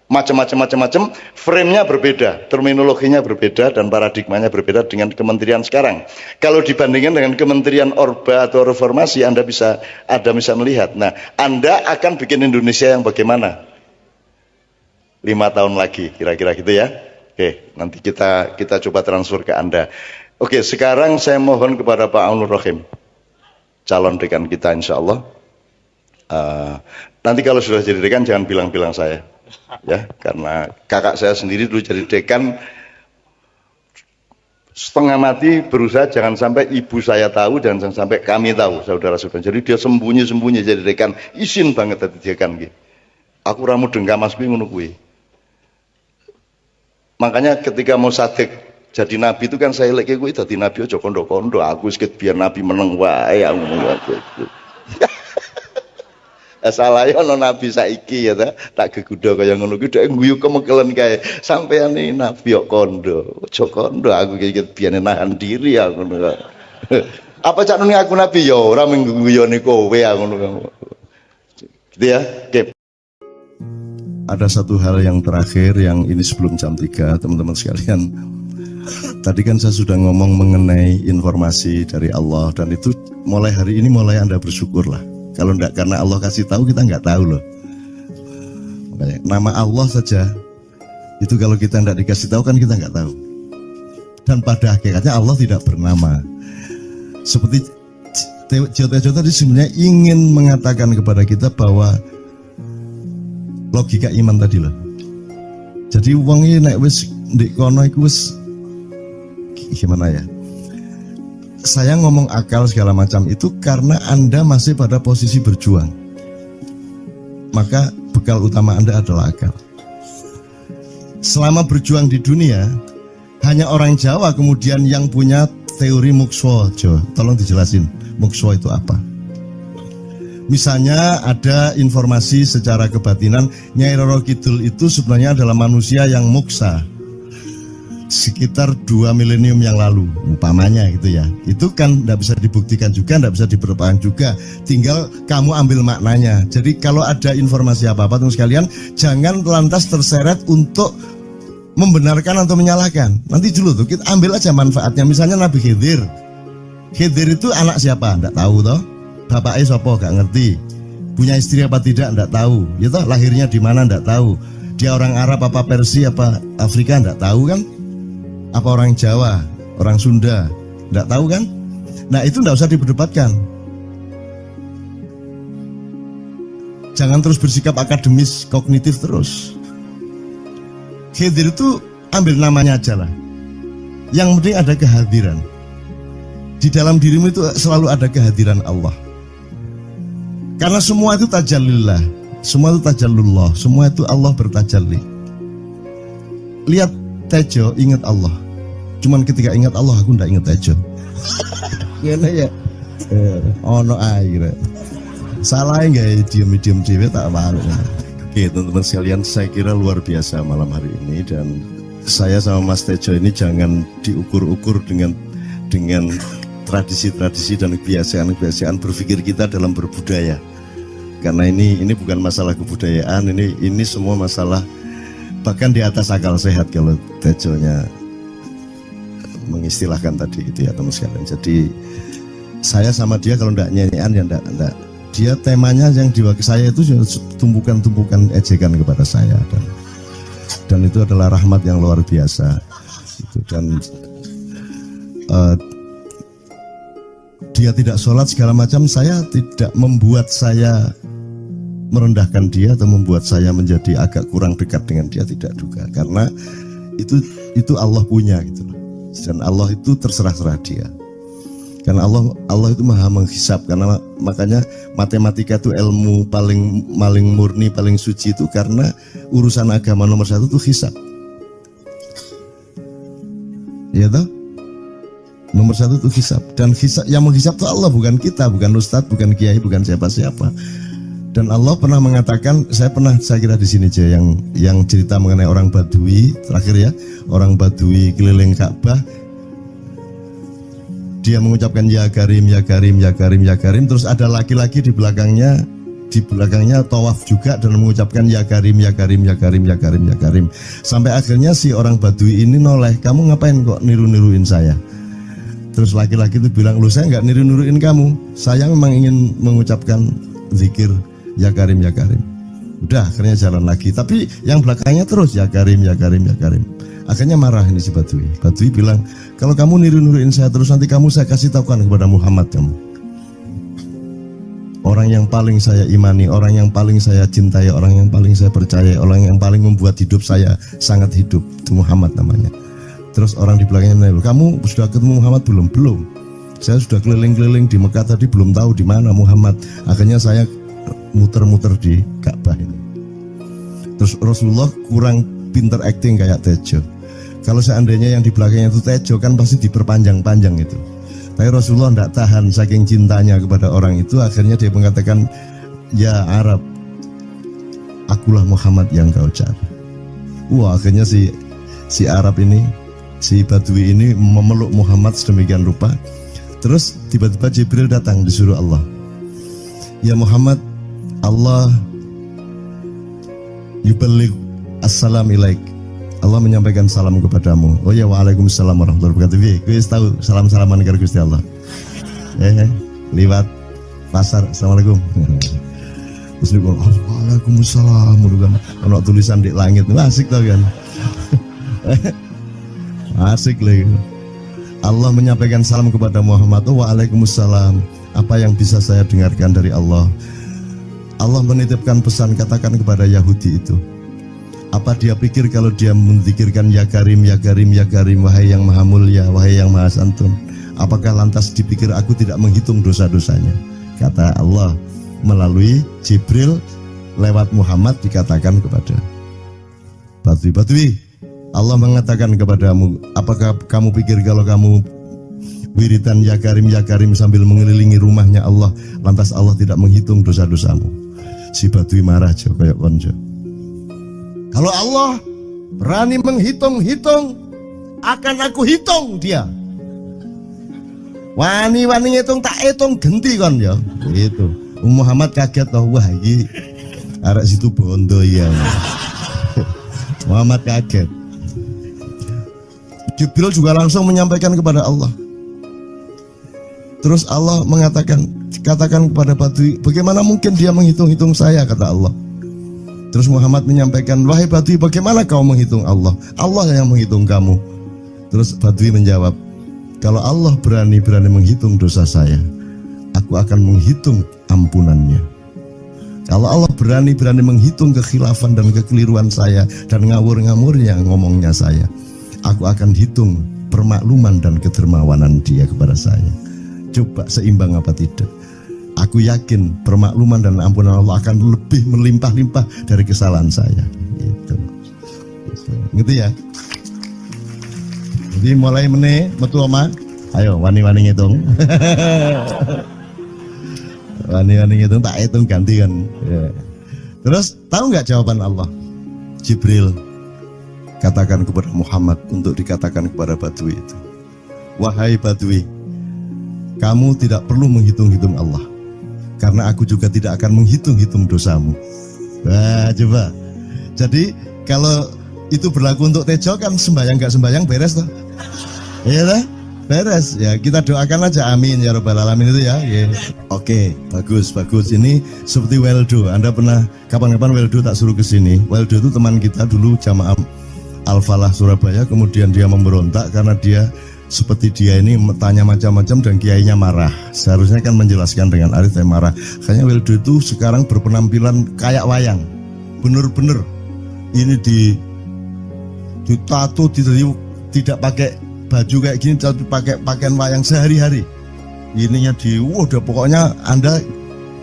macam-macam, frame-nya berbeda, terminologinya berbeda dan paradigmanya berbeda dengan kementerian sekarang. Kalau dibandingkan dengan kementerian Orba atau Reformasi, Anda bisa melihat. Nah, Anda akan bikin Indonesia yang bagaimana? 5 tahun lagi kira-kira gitu ya. Oke, nanti kita coba transfer ke Anda. Oke, sekarang saya mohon kepada Pak Aunur Rohim, calon dekan kita insya Allah. Nanti kalau sudah jadi dekan jangan bilang-bilang saya ya, karena kakak saya sendiri dulu jadi dekan, setengah mati berusaha jangan sampai ibu saya tahu dan jangan sampai kami tahu, saudara-saudara. Jadi dia sembunyi-sembunyi jadi dekan, izin banget tadi dekan gitu. Aku ramu dengka Mas Pi ngono kuwi. Makanya ketika mau sadek jadi nabi itu kan saya lagi kuwi dadi nabi aja kondo-kondo, aku wis biar nabi meneng wae aku ngono. Salah ya ono nabi saiki ya tak gegudo kaya ngono kuwi dhek guyu kemekelen kae. Sampeyan iki nabi kok kondo. Aja kondo aku iki biar nahan diri aku ngono. Apa cak nuni aku nabi ya ora mengguyoni kowe aku ngono. Gitu ya. Oke. Ada satu hal yang terakhir yang ini sebelum jam 3 teman-teman sekalian. Tadi kan saya sudah ngomong mengenai informasi dari Allah dan itu mulai hari ini mulai Anda bersyukurlah. Kalau enggak karena Allah kasih tahu kita enggak tahu loh. Makanya nama Allah saja itu kalau kita enggak dikasih tahu kan kita enggak tahu. Dan pada hakikatnya Allah tidak bernama. Seperti Jotejo tadi sebenarnya ingin mengatakan kepada kita bahwa logika iman tadi loh. Jadi wong iki nek wis ndek kono iku wis gimana ya? Saya ngomong akal segala macam itu karena Anda masih pada posisi berjuang. Maka bekal utama Anda adalah akal. Selama berjuang di dunia, hanya orang Jawa kemudian yang punya teori mukswa. Tolong dijelasin, mukswa itu apa? Misalnya ada informasi secara kebatinan Nyai Roro Kidul itu sebenarnya adalah manusia yang muksa sekitar 2 milenium yang lalu umpamanya gitu ya. Itu kan tidak bisa dibuktikan juga, tidak bisa diperpanjang juga, tinggal kamu ambil maknanya. Jadi kalau ada informasi apa-apa teman sekalian, jangan lantas terseret untuk membenarkan atau menyalahkan. Nanti dulu tuh kita ambil aja manfaatnya. Misalnya Nabi Khidir itu anak siapa? Tidak tahu toh. Bapaknya siapa? Gak ngerti. Punya istri apa tidak? Tidak tahu. Ya toh, lahirnya di mana? Tidak tahu. Dia orang Arab apa Persia apa Afrika? Tidak tahu kan? Apa orang Jawa, orang Sunda? Tidak tahu kan? Nah itu tidak usah diperdebatkan. Jangan terus bersikap akademis, kognitif terus. Khidir itu ambil namanya aja lah. Yang penting ada kehadiran. Di dalam dirimu itu selalu ada kehadiran Allah. Karena semua itu tajallillah, semua itu tajallullah, semua itu Allah bertajalli. Lihat Tejo, ingat Allah. Cuman ketika ingat Allah, aku ndak ingat Tejo. Gimana ya? Ono air. Salah nggak diem dewe tak balik. Oke teman-teman sekalian, saya kira luar biasa malam hari ini, dan saya sama Mas Tejo ini jangan diukur-ukur dengan tradisi-tradisi dan kebiasaan-kebiasaan berpikir kita dalam berbudaya. Karena ini bukan masalah kebudayaan, ini semua masalah bahkan di atas akal sehat kalau Tejonya mengistilahkan tadi gitu ya teman sekalian. Jadi saya sama dia kalau enggak nyanyian ya enggak. Dia temanya yang diwakili saya itu tumpukan-tumpukan ejekan kepada saya, dan itu adalah rahmat yang luar biasa. Dan dia tidak sholat segala macam, saya tidak membuat saya merendahkan dia atau membuat saya menjadi agak kurang dekat dengan dia, tidak juga, karena itu Allah punya gitu loh. Dan Allah itu terserah dia. Karena Allah itu maha menghisab, karena makanya matematika itu ilmu paling murni, paling suci itu karena urusan agama nomor 1 itu hisab. Ya toh? Nomor 1 itu hisab, dan hisab yang menghisab itu Allah, bukan kita, bukan ustadz, bukan kiai, bukan siapa-siapa. Dan Allah pernah mengatakan, saya kira di sini aja yang cerita mengenai orang Badui terakhir ya, orang Badui keliling Ka'bah. Dia mengucapkan ya Karim, ya Karim, ya Karim, ya Karim. Terus ada laki-laki di belakangnya tawaf juga dan mengucapkan ya Karim, ya Karim, ya Karim, ya Karim, ya Karim. Sampai akhirnya si orang Badui ini noleh, kamu ngapain kok niru-niruin saya? Terus laki-laki itu bilang, lu saya nggak niru-niruin kamu, saya memang ingin mengucapkan zikir ya Karim, ya Karim. Udah akhirnya jalan lagi, tapi yang belakangnya terus ya Karim, ya Karim, ya Karim. Akhirnya marah ini si Badui. Badui bilang, kalau kamu niru-niruin saya terus, nanti saya kasih tahukan kepada Muhammad kamu. Orang yang paling saya imani, orang yang paling saya cintai, orang yang paling saya percaya, orang yang paling membuat hidup saya sangat hidup, itu Muhammad namanya. Terus orang di belakangnya nanya, kamu sudah ketemu Muhammad belum? Belum. Saya sudah keliling-keliling di Mekah tadi, belum tahu di mana Muhammad. Akhirnya saya muter-muter di Ka'bah ini. Terus Rasulullah kurang pinter acting kayak Tejo. Kalau seandainya yang di belakangnya itu Tejo kan pasti diperpanjang-panjang itu. Tapi Rasulullah tidak tahan saking cintanya kepada orang itu, akhirnya dia mengatakan, ya Arab, akulah Muhammad yang kau cari. Wah, akhirnya si Arab ini, si Badui ini memeluk Muhammad sedemikian rupa. Terus tiba-tiba Jibril datang disuruh Allah. Ya Muhammad, Allah yuballigh assalam ilaik. Allah menyampaikan salam kepadamu. Oh ya, waalaikumsalam warahmatullahi wabarakatuh. Gue tahu salam-salaman karo Gusti Allah. Liwat pasar, assalamualaikum. Terus dia bilang, waalaikumsalam. Kalau tulisan di langit, asik tau kan? Asik lagi. Allah menyampaikan salam kepada Muhammad. Oh, waalaikumsalam. Apa yang bisa saya dengarkan dari Allah? Allah menitipkan pesan, katakan kepada Yahudi itu. Apa dia pikir kalau dia menzikirkan ya Karim, ya Karim, ya Karim, wahai yang maha mulia, wahai yang maha santun, apakah lantas dipikir aku tidak menghitung dosa-dosanya? Kata Allah melalui Jibril lewat Muhammad dikatakan kepada Badui, Allah mengatakan kepadamu, apakah kamu pikir kalau kamu wiridan ya Karim sambil mengelilingi rumahnya Allah, lantas Allah tidak menghitung dosa-dosamu? Si Badui marah jo kayak konjo. Kalau Allah berani menghitung-hitung, akan aku hitung dia. Wani-wani hitung tak hitung genti kon ya. Gitu. Muhammad kaget toh, wah iki arek situ bondo ya. Muhammad kaget. Jibril juga langsung menyampaikan kepada Allah. Terus Allah mengatakan, katakan kepada Badui, bagaimana mungkin dia menghitung-hitung saya, kata Allah. Terus Muhammad menyampaikan, wahai Badui, bagaimana kau menghitung Allah? Allah yang menghitung kamu. Terus Badui menjawab, kalau Allah berani menghitung dosa saya, aku akan menghitung ampunannya. Kalau Allah berani menghitung kekhilafan dan kekeliruan saya dan ngawur-ngawurnya ngomongnya saya, aku akan hitung permakluman dan kedermawanan dia kepada saya. Coba seimbang apa tidak? Aku yakin permakluman dan ampunan Allah akan lebih melimpah-limpah dari kesalahan saya. Gitu ya. Jadi mulai metu oma Ayo wani-wani ngitung. Wani-wani ngitung tak hitung gantian. Ya. Terus tahu nggak jawaban Allah? Jibril katakan kepada Muhammad untuk dikatakan kepada Badui itu. Wahai Badui, kamu tidak perlu menghitung-hitung Allah, karena aku juga tidak akan menghitung-hitung dosamu. Wah, coba. Jadi kalau itu berlaku untuk Tejo kan sembahyang nggak sembahyang beres toh? Iya lah, beres. Ya kita doakan aja amin ya robbal alamin itu ya. Yeah. Oke, bagus. Ini seperti Weldo. Anda pernah kapan-kapan Weldo tak suruh ke sini. Weldo itu teman kita dulu jamaah Al-Falah Surabaya, kemudian dia memberontak karena dia seperti dia ini tanya macam-macam dan kiainya marah. Seharusnya kan menjelaskan dengan arif yang marah. Kayaknya Weldo itu sekarang berpenampilan kayak wayang. Bener-bener ini ditato, tidak pakai baju kayak gini, tapi pakai pakaian wayang sehari-hari. Ininya udah pokoknya Anda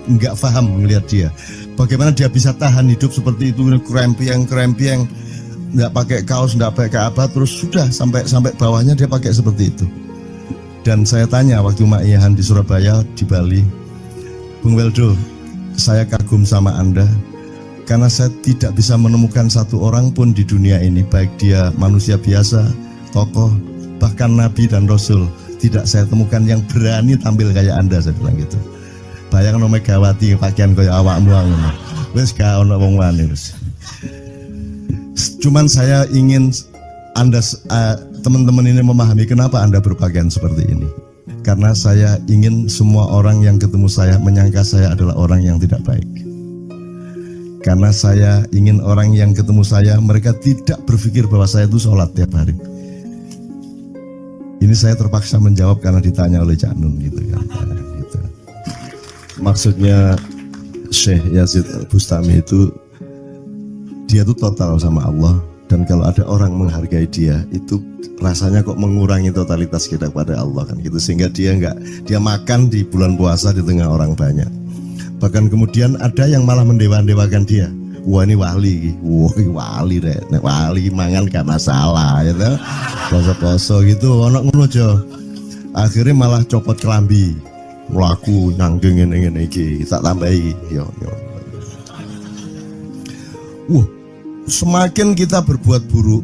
nggak paham melihat dia. Bagaimana dia bisa tahan hidup seperti itu, krempiang, nggak pakai kaos, nggak pakai apa, terus sudah sampai bawahnya dia pakai seperti itu. Dan saya tanya waktu Ma'iyahan di Surabaya, di Bali, Bung Weldo, saya kagum sama Anda karena saya tidak bisa menemukan satu orang pun di dunia ini, baik dia manusia biasa, tokoh, bahkan Nabi dan Rasul, tidak saya temukan yang berani tampil kayak Anda. Saya bilang gitu. Bayang no Megawati pakaian kayak awakmu ngono. Wis gak ono wong wani wis. Cuman saya ingin Anda teman-teman ini memahami kenapa Anda berpakaian seperti ini. Karena saya ingin semua orang yang ketemu saya menyangka saya adalah orang yang tidak baik. Karena saya ingin orang yang ketemu saya, mereka tidak berpikir bahwa saya itu sholat tiap hari. Ini saya terpaksa menjawab karena ditanya oleh Cak Nun gitu kan. Gitu. Maksudnya Syekh Yazid Bustami itu, dia itu total sama Allah, dan kalau ada orang menghargai dia itu rasanya kok mengurangi totalitas kita kepada Allah kan gitu, sehingga dia makan di bulan puasa di tengah orang banyak. Bahkan kemudian ada yang malah mendewa-dewakan dia. Wah ini wali, wali deh, nek wali mangan gak masalah, ya gitu. Poso-poso gitu, ono ngono aja. Akhirnya malah copot kelambi, melaku nyanggeng ngene iki, tak tambahi, yo. Semakin kita berbuat buruk,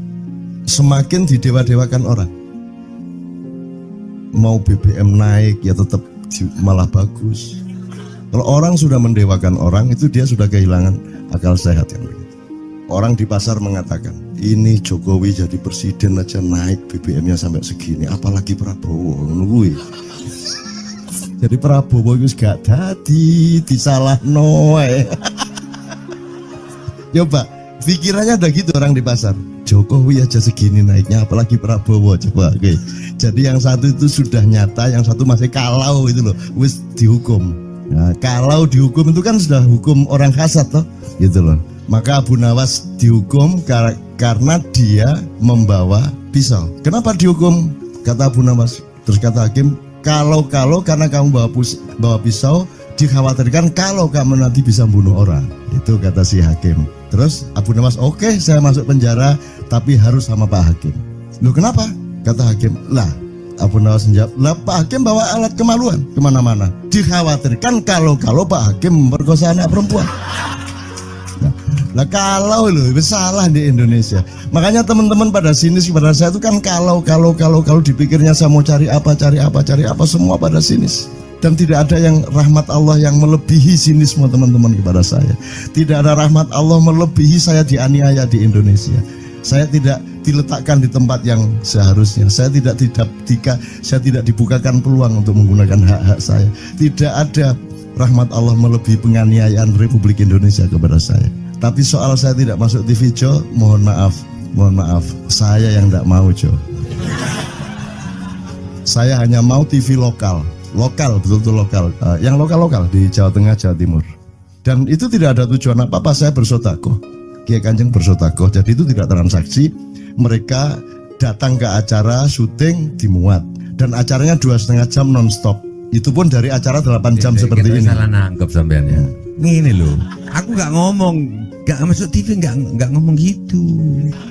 semakin didewa-dewakan orang. Mau BBM naik ya tetap malah bagus. Kalau orang sudah mendewakan orang, itu dia sudah kehilangan akal sehat yang begitu. Orang di pasar mengatakan, ini Jokowi jadi presiden aja naik BBM-nya sampai segini, apalagi Prabowo nungguin. Jadi Prabowo itu gak dadi disalahno wae. Coba pikirannya udah gitu orang di pasar. Jokowi aja segini naiknya, apalagi Prabowo, coba. Oke. Jadi yang satu itu sudah nyata, yang satu masih kalau itu loh, wis dihukum. Nah, kalau dihukum itu kan sudah hukum orang hasad toh, gitu loh. Maka Abu Nawas dihukum karena dia membawa pisau. Kenapa dihukum? Kata Abu Nawas. Terus kata hakim, kalau karena kamu bawa pisau, dikhawatirkan kalau kamu nanti bisa bunuh orang. Itu kata si hakim. Terus Abu Nawas, oke, saya masuk penjara, tapi harus sama Pak Hakim. Loh kenapa? Kata hakim, lah Abu Nawas menjawab, lah Pak Hakim bawa alat kemaluan kemana-mana. Dikhawatirkan kalau Pak Hakim memperkosa anak perempuan. Nah kalau loh, salah di Indonesia. Makanya teman-teman pada sinis kepada saya itu kan kalau dipikirnya saya mau cari apa, semua pada sinis. Dan tidak ada yang rahmat Allah yang melebihi sinisme teman-teman kepada saya. Tidak ada rahmat Allah melebihi saya dianiaya di Indonesia. Saya tidak diletakkan di tempat yang seharusnya. Saya tidak dibukakan peluang untuk menggunakan hak-hak saya. Tidak ada rahmat Allah melebihi penganiayaan Republik Indonesia kepada saya. Tapi soal saya tidak masuk TV Jo, mohon maaf, saya yang tidak mau Jo. Saya hanya mau TV lokal, betul-betul lokal, yang lokal di Jawa Tengah, Jawa Timur. Dan itu tidak ada tujuan apa-apa, saya bersodakoh. Kiai Kanjeng bersodakoh, jadi itu tidak transaksi. Mereka datang ke acara syuting dimuat, dan acaranya 2,5 jam non-stop. Itu pun dari acara 8 jam seperti ini. Salah nangkep sampean ya. Ngene lho, aku nggak ngomong, nggak masuk TV, nggak ngomong gitu.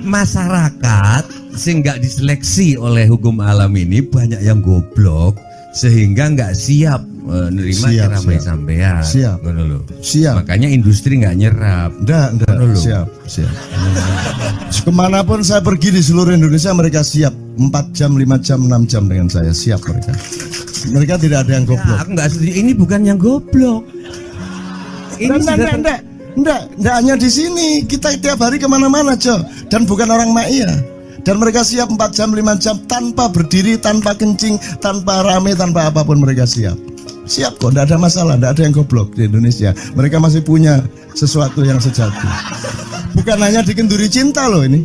Masyarakat sing nggak diseleksi oleh hukum alam ini banyak yang goblok sehingga nggak siap menerima ceramah sampean. Siap. Siap. Makanya industri nggak nyerap. Enggak. Siap. Kemanapun saya pergi di seluruh Indonesia mereka siap 4 jam, 5 jam, 6 jam dengan saya, siap mereka. Mereka tidak ada yang goblok. Aku nggak setuju. Ini bukan yang goblok. Ini Enggak hanya di sini. Kita tiap hari kemana-mana, Jo. Dan bukan orang Ma'iyah. Dan mereka siap 4 jam, 5 jam tanpa berdiri, tanpa kencing, tanpa rame, tanpa apapun mereka siap. Siap kok, enggak ada masalah, enggak ada yang goblok di Indonesia. Mereka masih punya sesuatu yang sejati. Bukan hanya dikenduri cinta loh ini.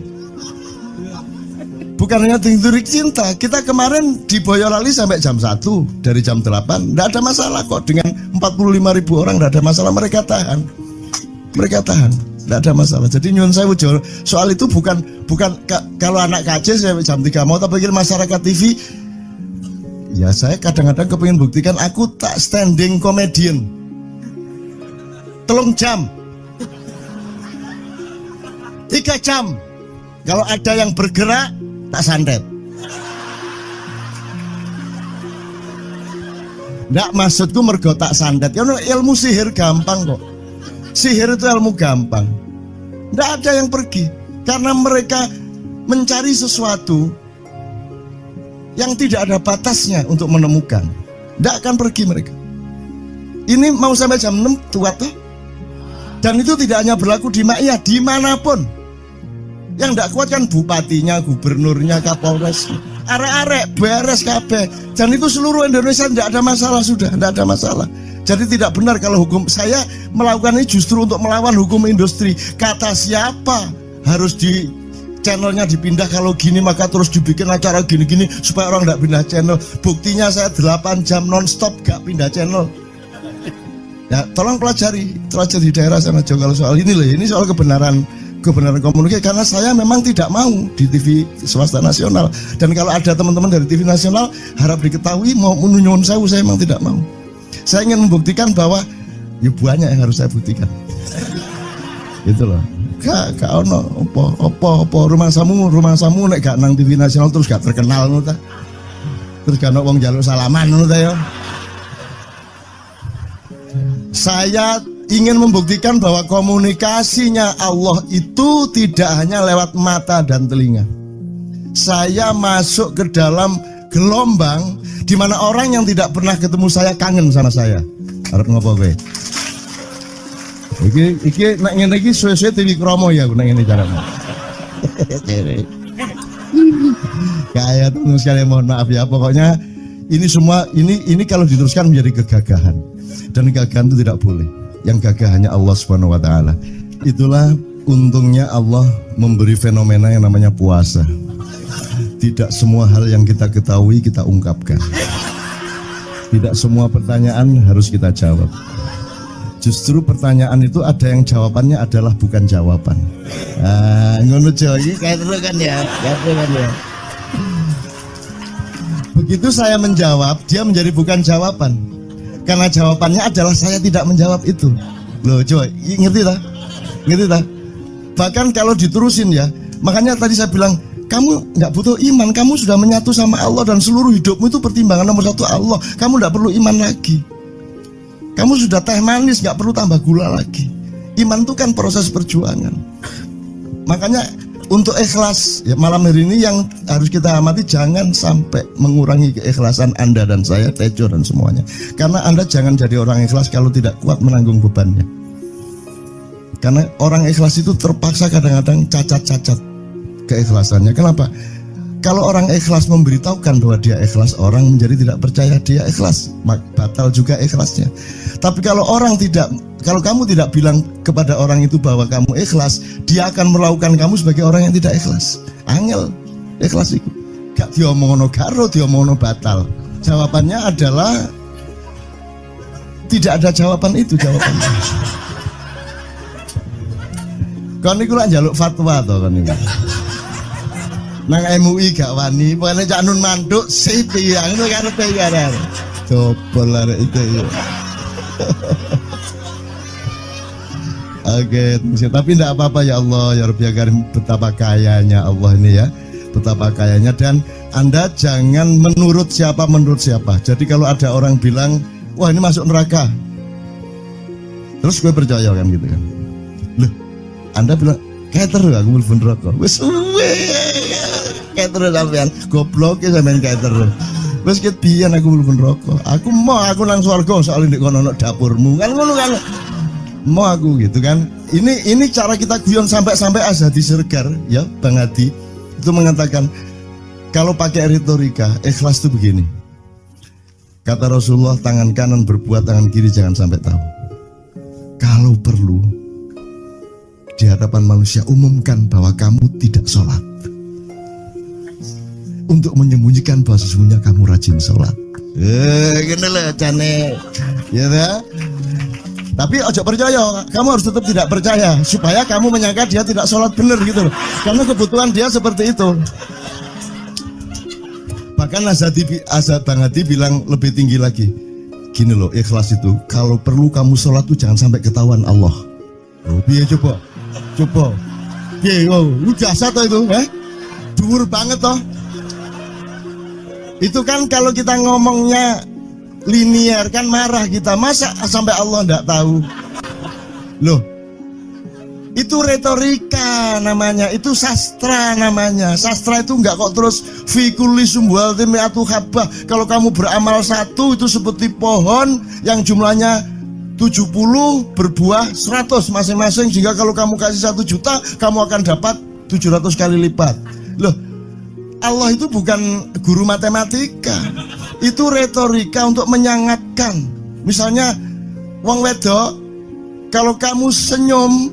Bukan hanya dikenduri cinta. Kita kemarin di Boyolali sampai jam 1, dari jam 8. Enggak ada masalah kok, dengan 45.000 orang enggak ada masalah, mereka tahan. Tidak ada masalah. Jadi nyuwun sewu soal itu bukan kalau anak KJ saya jam 3 mau tak pikir masyarakat TV. Ya saya kadang-kadang kepingin buktikan aku tak standing comedian 3 jam 3 jam. Kalau ada yang bergerak tak santet. Nggak, maksudku mergo tak santet. Ilmu sihir gampang kok. Sihir itu ilmu gampang. Nggak ada yang pergi karena mereka mencari sesuatu yang tidak ada batasnya untuk menemukan. Nggak akan pergi mereka. Ini mau sampai jam 6 tuat tuh. Dan itu tidak hanya berlaku di Ma'iyah, dimanapun. Yang nggak kuat kan bupatinya, gubernurnya, kapolres, arek-arek beres kabeh. Dan itu seluruh Indonesia tidak ada masalah sudah, tidak ada masalah. Jadi tidak benar kalau hukum saya melakukan ini justru untuk melawan hukum industri. Kata siapa harus di channelnya dipindah, kalau gini maka terus dibikin acara gini-gini supaya orang tidak pindah channel. Buktinya saya 8 jam non-stop gak pindah channel. Ya tolong pelajari di daerah sana juga kalau soal ini loh. Ini soal kebenaran komunikasi, karena saya memang tidak mau di TV swasta nasional. Dan kalau ada teman-teman dari TV nasional harap diketahui mau menunyun saya memang tidak mau. Saya ingin membuktikan bahwa ya banyak yang harus saya buktikan. Gitu loh. Gak ono opo rumah samu nek gak nang TV nasional terus gak terkenal ngono ta. Terus gak ono wong njaluk salaman ngono ta ya. Saya ingin membuktikan bahwa komunikasinya Allah itu tidak hanya lewat mata dan telinga. Saya masuk ke dalam gelombang di mana orang yang tidak pernah ketemu saya kangen sama saya. Arep ngopo kowe? Iki nek ngene iki suwe-suwe TV Kromo ya nek ngene carane. Kayak terus sekali mohon maaf ya, pokoknya ini semua ini kalau diteruskan menjadi kegagahan. Dan kegagahan itu tidak boleh. Yang gagah hanya Allah Subhanahu wa taala. Itulah untungnya Allah memberi fenomena yang namanya puasa. Tidak semua hal yang kita ketahui kita ungkapkan. Tidak semua pertanyaan harus kita jawab. Justru pertanyaan itu ada yang jawabannya adalah bukan jawaban. Ngono iki kayak terus kan ya. Begitu saya menjawab, dia menjadi bukan jawaban. Karena jawabannya adalah saya tidak menjawab itu. Loh, coy, ngerti tak? Bahkan kalau diterusin ya, makanya tadi saya bilang, kamu nggak butuh iman, kamu sudah menyatu sama Allah dan seluruh hidupmu itu pertimbangan nomor 1 Allah. Kamu nggak perlu iman lagi. Kamu sudah teh manis, nggak perlu tambah gula lagi. Iman itu kan proses perjuangan. Makanya untuk ikhlas ya, malam hari ini yang harus kita amati, jangan sampai mengurangi keikhlasan Anda dan saya, Tejo dan semuanya. Karena Anda jangan jadi orang ikhlas kalau tidak kuat menanggung bebannya. Karena orang ikhlas itu terpaksa kadang-kadang cacat-cacat keikhlasannya. Kenapa? Kalau orang ikhlas memberitahukan bahwa dia ikhlas, orang menjadi tidak percaya dia ikhlas, batal juga ikhlasnya. Tapi kalau kamu tidak bilang kepada orang itu bahwa kamu ikhlas, dia akan melakukan kamu sebagai orang yang tidak ikhlas. Angel ikhlas itu. Gak diomongno karo, diomongno batal. Jawabannya adalah tidak ada jawaban itu jawabannya. Kon niku lak njaluk fatwa to kon niku. Nang MUI gak wani, pokoknya cak nun manduk sip ya, ngono karepe ya. Coba lah itu ya. Oke, tapi tidak apa-apa ya Allah, ya Rabbi ya Karim, betapa kayanya Allah ini ya, betapa kayanya. Dan Anda jangan menurut siapa. Jadi kalau ada orang bilang, wah ini masuk neraka, terus gue percaya kan gitu kan. Loh, Anda bilang, kater aku mlebu neraka. Wis kater sampean, goblok ya sampean kater. Wis ket biyen aku mlebu neraka. Aku nang swarga soalnya ndek kono dapurmu. Kan ngono kan. Mau aku gitu kan. Ini cara kita guyon sampai Azhadi Siregar ya Bang Hadi itu mengatakan kalau pakai retorika ikhlas itu begini. Kata Rasulullah, tangan kanan berbuat, tangan kiri jangan sampai tahu. Kalau perlu di hadapan manusia umumkan bahwa kamu tidak sholat, untuk menyembunyikan bahwa sesungguhnya kamu rajin sholat. Gini lah cane ya dah. Tapi ojo percaya, kamu harus tetap tidak percaya supaya kamu menyangka dia tidak sholat benar gitu loh. Karena kebutuhan dia seperti itu. Bahkan Bang Hadi bilang lebih tinggi lagi. Gini loh, ikhlas itu kalau perlu kamu sholat tuh jangan sampai ketahuan Allah. Oh, biar coba. Biar, lu jasa toh itu, dhuwur banget toh. Itu kan kalau kita ngomongnya linear kan marah kita, masa sampai Allah enggak tahu. Loh, itu retorika namanya, itu sastra namanya. Sastra itu enggak kok terus fi kulli sumbuhatin mi'atu habbah. Kalau kamu beramal satu itu seperti pohon yang jumlahnya 70 berbuah 100 masing-masing, sehingga kalau kamu kasih 1 juta kamu akan dapat 700 kali lipat. Loh, Allah itu bukan guru matematika. Itu retorika untuk menyangatkan. Misalnya wong wedok, kalau kamu senyum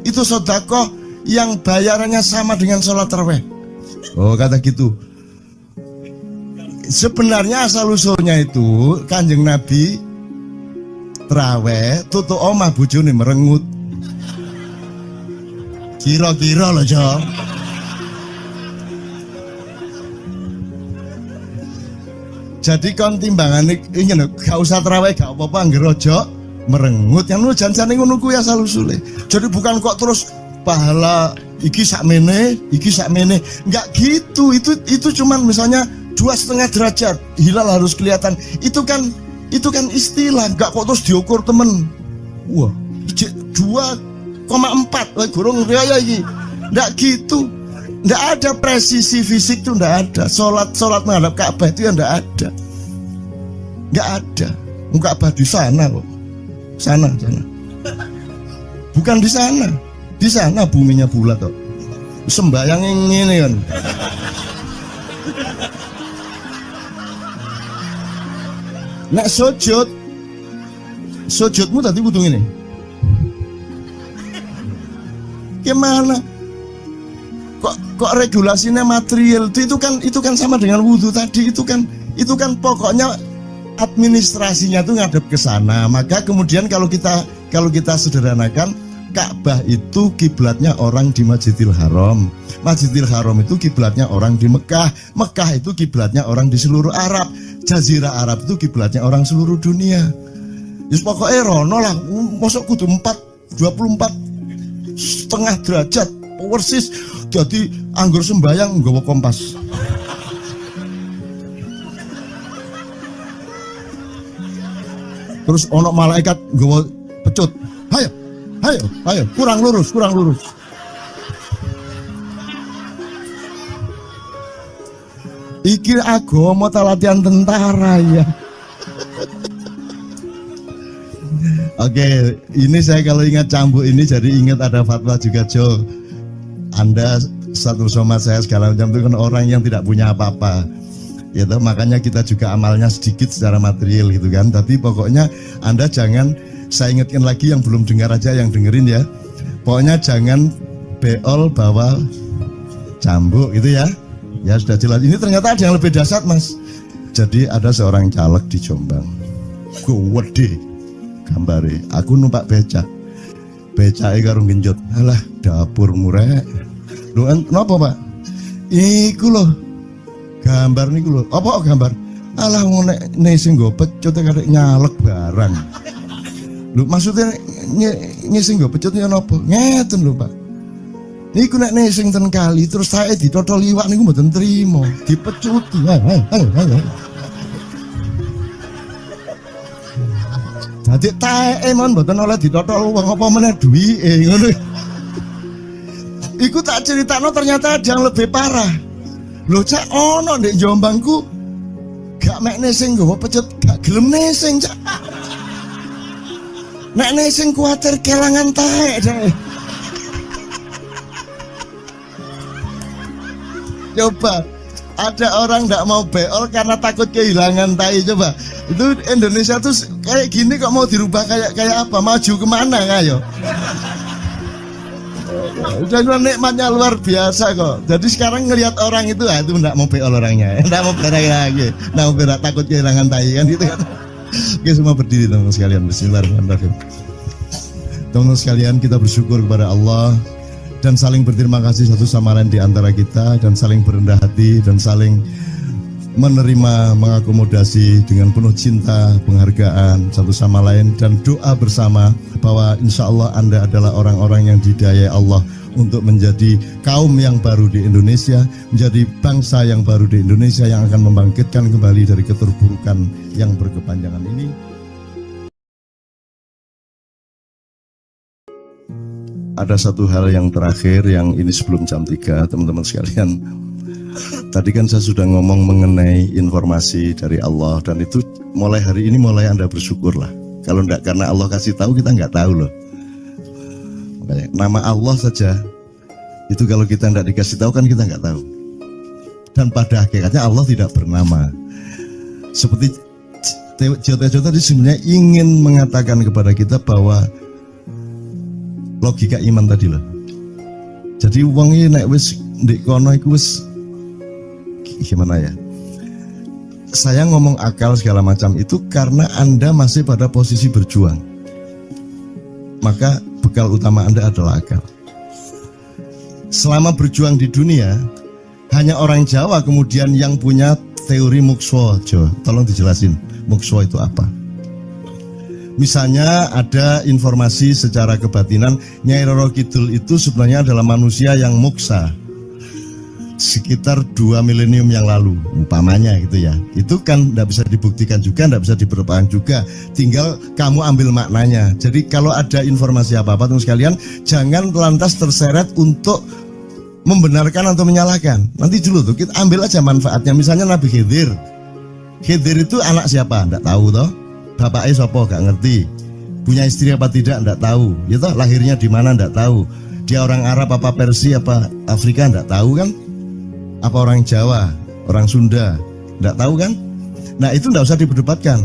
itu sedekah yang bayarannya sama dengan sholat tarawih. Oh, kata gitu. Sebenarnya asal usulnya itu Kanjeng Nabi tarawih tutuk omah bojone merengut. Kira-kira loh, Jom. Jadi kon timbangan ini gak usah terawih gak apa-apa angger aja merengut yang lu janjane ngono kuwi asal usule. Jadi bukan kok terus pahala iki sakmene enggak gitu. Itu cuman misalnya 2,5 derajat hilal harus kelihatan. Itu kan istilah, enggak kok terus diukur temen. Wah, 2,4 gorong riaya iki. Enggak gitu. Nggak ada presisi fisik tuh, nggak ada. Sholat menghadap Ka'bah itu ya nggak ada, nggak ada. Ka'bah di sana kok, sana. Bukan di sana buminya bulat kok. Sembayang ini kan. Nek sujudmu tadi butuh ini. Gimana? Kok regulasinya material itu kan sama dengan wudhu tadi. Itu kan pokoknya administrasinya tuh ngadep ke sana. Maka kemudian kalau kita sederhanakan, Ka'bah itu kiblatnya orang di Masjidil Haram. Masjidil Haram itu kiblatnya orang di Mekah. Mekah itu kiblatnya orang di seluruh Arab. Jazirah Arab itu kiblatnya orang seluruh dunia. Just pokoknya rono lah. Masuk kudu 24,5 derajat persis. Jadi anggur sembayang nggawa kompas. Terus ono malaikat nggawa pecut. Hayo, kurang lurus. Iki agama ta latihan tentara ya. Oke, ini saya kalau ingat cambuk ini jadi ingat ada fatwa juga, Jo. Anda satu sama saya segala macam itu kan orang yang tidak punya apa-apa, gitu. Makanya kita juga amalnya sedikit secara material gitu kan. Tapi pokoknya Anda jangan, saya ingatkan lagi yang belum dengar aja yang dengerin ya. Pokoknya jangan beol bawa cambuk gitu ya. Ya sudah jelas. Ini ternyata ada yang lebih dahsyat, Mas. Jadi ada seorang caleg di Jombang. Gede gambare. Aku numpak becak. Becake karo genjot. Alah, dapur murah. Lho, kenapa, Pak? Iku lho. Gambar niku lho. Apa gambar? Alah nek sing nggo pecut kadek nyalek barang. Lho maksudnya sing nggo pecut ya napa? Ngeten lho, Pak. Niku nek sing ten kali terus saya ditotol iwak niku mboten trimo, dipecuti. Dadi taeke mon mboten oleh ditotol wong apa meneh duwike ngono. Iku tak critakno ternyata ada yang lebih parah. Lho cak ono ndek Jombangku gak mek nesing nggawa pecut gak gelem nesing cak. Nek nesing kuatir kelangan taek deh. Coba ada orang nggak mau beol karena takut kehilangan tai. Coba itu Indonesia tuh kayak gini kok mau dirubah kayak apa? Maju kemana ngayo? Udah nikmatnya luar biasa kok. Jadi sekarang ngelihat orang itu nggak mau beol orangnya, nggak mau berak lagi, nggak mau berak takut kehilangan tai kan gitu kan. Oke semua berdiri teman-teman sekalian. Bismillahirrahmanirrahim. Teman-teman sekalian kita bersyukur kepada Allah dan saling berterima kasih satu sama lain di antara kita dan saling berendah hati dan saling menerima, mengakomodasi dengan penuh cinta, penghargaan satu sama lain dan doa bersama bahwa insya Allah Anda adalah orang-orang yang didayai Allah untuk menjadi kaum yang baru di Indonesia, menjadi bangsa yang baru di Indonesia yang akan membangkitkan kembali dari keterpurukan yang berkepanjangan ini. Ada satu hal yang terakhir yang ini sebelum jam 3 teman-teman sekalian. Tadi kan saya sudah ngomong mengenai informasi dari Allah dan itu mulai hari ini mulai Anda bersyukurlah. Kalau enggak karena Allah kasih tahu kita enggak tahu loh. Makanya, nama Allah saja itu kalau kita enggak dikasih tahu kan kita enggak tahu. Dan pada hakikatnya Allah tidak bernama. Seperti Jotejo tadi sebenarnya ingin mengatakan kepada kita bahwa logika iman tadi loh. Jadi wong iki nek wis ndek kono iku wis gimana ya? Saya ngomong akal segala macam itu karena Anda masih pada posisi berjuang. Maka bekal utama Anda adalah akal. Selama berjuang di dunia, hanya orang Jawa kemudian yang punya teori mukswa. Jawa, tolong dijelasin mukswa itu apa? Misalnya ada informasi secara kebatinan Nyai Roro Kidul itu sebenarnya adalah manusia yang muksa sekitar 2 milenium yang lalu umpamanya gitu ya. Itu kan tidak bisa dibuktikan juga, tidak bisa diperpanjang juga, tinggal kamu ambil maknanya. Jadi kalau ada informasi apa-apa teman sekalian jangan lantas terseret untuk membenarkan atau menyalahkan. Nanti dulu tuh kita ambil aja manfaatnya. Misalnya Nabi Khidir itu anak siapa? Tidak tahu toh. Bapaknya siapa? Gak ngerti. Punya istri apa tidak? Tidak tahu. Ya toh, lahirnya di mana? Tidak tahu. Dia orang Arab apa Persia apa Afrika? Tidak tahu kan? Apa orang Jawa, orang Sunda? Tidak tahu kan? Nah itu tidak usah diperdebatkan.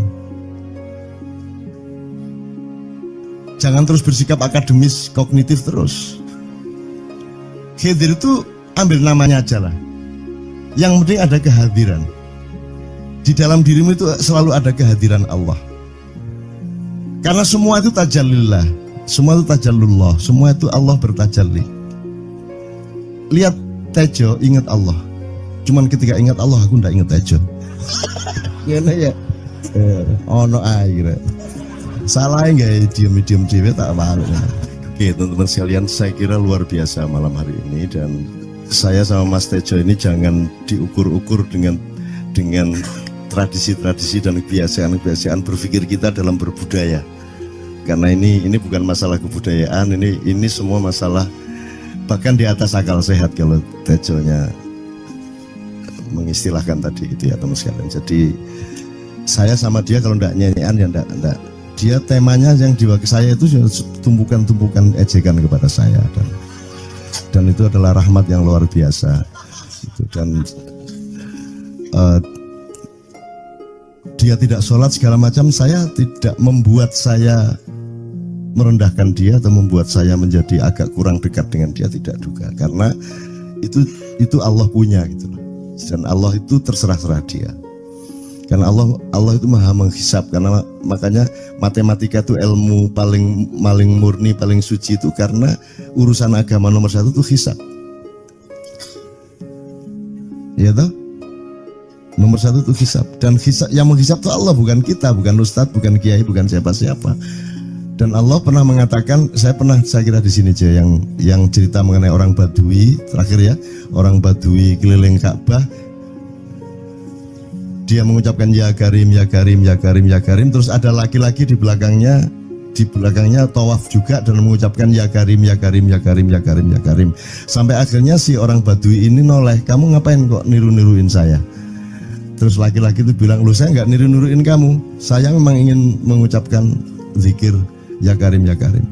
Jangan terus bersikap akademis, kognitif terus. Khidir itu ambil namanya aja lah. Yang penting ada kehadiran. Di dalam dirimu itu selalu ada kehadiran Allah. Karena semua itu tajallillah, semua itu tajallullah, semua itu Allah bertajalli. Lihat Tejo, ingat Allah. Cuman ketika ingat Allah aku ndak ingat Tejo. Gini ya. Ono air. Salah enggak diam-diam dhewe tak malu. Oke, teman-teman sekalian, saya kira luar biasa malam hari ini dan saya sama Mas Tejo ini jangan diukur-ukur dengan tradisi-tradisi dan kebiasaan-kebiasaan berpikir kita dalam berbudaya. Karena ini bukan masalah kebudayaan, ini semua masalah bahkan di atas akal sehat kalau Tejonya mengistilahkan tadi itu ya teman sekalian. Jadi saya sama dia kalau enggak nyanyian ya enggak. Dia temanya yang diwakili saya itu tumpukan-tumpukan ejekan kepada saya dan itu adalah rahmat yang luar biasa. Dan dia tidak sholat segala macam, saya tidak membuat saya merendahkan dia atau membuat saya menjadi agak kurang dekat dengan dia, tidak juga, karena itu Allah punya gitu loh. Dan Allah itu terserah-serah dia. Karena Allah itu maha menghisab, karena makanya matematika itu ilmu paling murni, paling suci itu karena urusan agama nomor 1 itu hisab. Ya toh? Nomor satu itu hisab, dan hisab, yang menghisab itu Allah, bukan kita, bukan ustadz, bukan kiai, bukan siapa-siapa. Dan Allah pernah mengatakan, saya kira di sini aja yang cerita mengenai orang Badui terakhir ya, orang Badui keliling Ka'bah, dia mengucapkan ya Karim, ya Karim, ya Karim, ya Karim, terus ada laki-laki di belakangnya tawaf juga dan mengucapkan ya Karim, ya Karim, ya Karim, ya Karim, ya Karim, sampai akhirnya si orang Badui ini noleh, kamu ngapain kok niru-niruin saya? Terus laki-laki itu bilang, loh saya nggak niru-niruin kamu, saya memang ingin mengucapkan zikir ya Karim, ya Karim.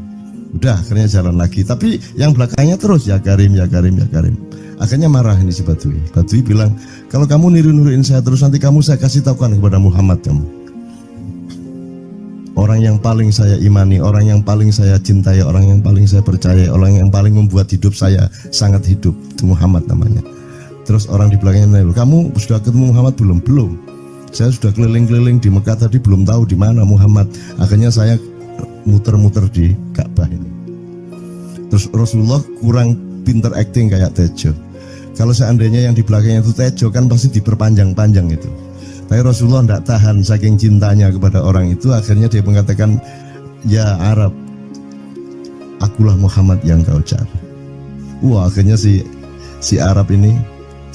Udah akhirnya jalan lagi, tapi yang belakangnya terus ya Karim, ya Karim, ya Karim. Akhirnya marah ini si Badui. Badui bilang, kalau kamu niru-niruin saya terus, nanti saya kasih tahukan kepada Muhammad kamu. Orang yang paling saya imani, orang yang paling saya cintai, orang yang paling saya percaya, orang yang paling membuat hidup saya sangat hidup, itu Muhammad namanya. Terus orang di belakangnya nanya, kamu sudah ketemu Muhammad belum? Belum. Saya sudah keliling-keliling di Mekah tadi, belum tahu di mana Muhammad. Akhirnya saya muter-muter di Ka'bah ini. Terus Rasulullah kurang pinter acting kayak Tejo. Kalau seandainya yang di belakangnya itu Tejo kan pasti diperpanjang-panjang itu. Tapi Rasulullah tidak tahan saking cintanya kepada orang itu, akhirnya dia mengatakan, ya Arab, akulah Muhammad yang kau cari. Wah, akhirnya si Arab ini,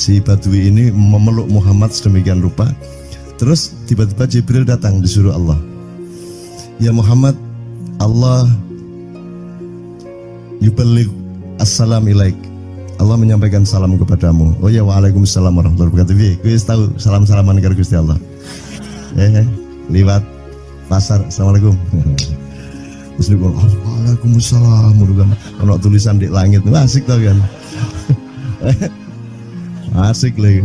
si Badui ini memeluk Muhammad sedemikian rupa. Terus tiba-tiba Jibril datang disuruh Allah, ya Muhammad, Allah yuballigh assalam ilaik, Allah menyampaikan salam kepadamu. Oh ya, waalaikumsalam warahmatullahi wabarakatuh. Gue tahu salam-salaman karo Gusti Allah. Liwat pasar, assalamualaikum. Terus dia bilang, waalaikumsalam, ono tulisan di langit, asik tau kan? Asik lagi.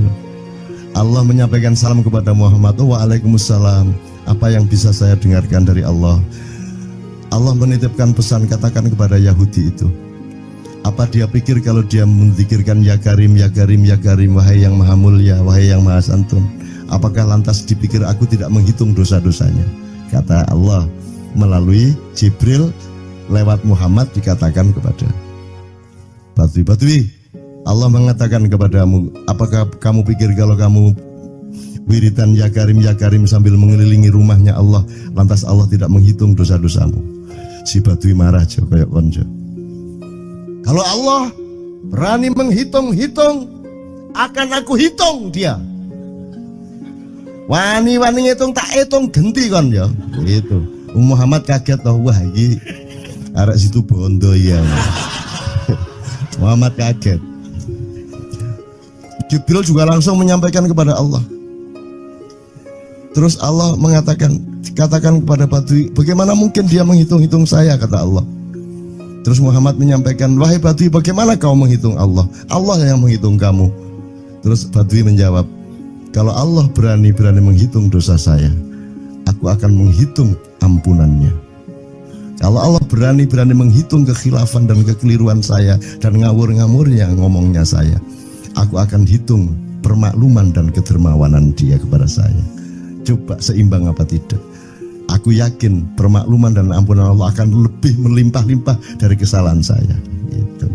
Allah menyampaikan salam kepada Muhammad. Oh, waalaikumsalam. Apa yang bisa saya dengarkan dari Allah? Allah menitipkan pesan, katakan kepada Yahudi itu, apa dia pikir kalau dia menzikirkan ya Karim, ya Karim, ya Karim, wahai yang maha mulia, wahai yang maha santun, apakah lantas dipikir aku tidak menghitung dosa-dosanya? Kata Allah melalui Jibril lewat Muhammad dikatakan kepada Badui, Allah mengatakan kepadamu, apakah kamu pikir kalau kamu wiridan ya Karim sambil mengelilingi rumahnya Allah, lantas Allah tidak menghitung dosa-dosamu? Si Badui marah aja kayak konco. Kalau Allah berani menghitung-hitung, akan aku hitung dia. Wani-wani hitung tak hitung genti kon ya. Gitu. Muhammad kaget toh, wah iki arek situ bondo ya. Muhammad kaget. Jibril juga langsung menyampaikan kepada Allah. Terus Allah mengatakan, katakan kepada Badui, bagaimana mungkin dia menghitung-hitung saya, kata Allah. Terus Muhammad menyampaikan, wahai Badui, bagaimana kau menghitung Allah? Allah yang menghitung kamu. Terus Badui menjawab, kalau Allah berani menghitung dosa saya, aku akan menghitung ampunannya. Kalau Allah berani menghitung kekhilafan dan kekeliruan saya dan ngawur-ngawurnya ngomongnya saya, aku akan hitung permakluman dan kedermawanan dia kepada saya. Coba seimbang apa tidak? Aku yakin permakluman dan ampunan Allah akan lebih melimpah-limpah dari kesalahan saya. Gitu.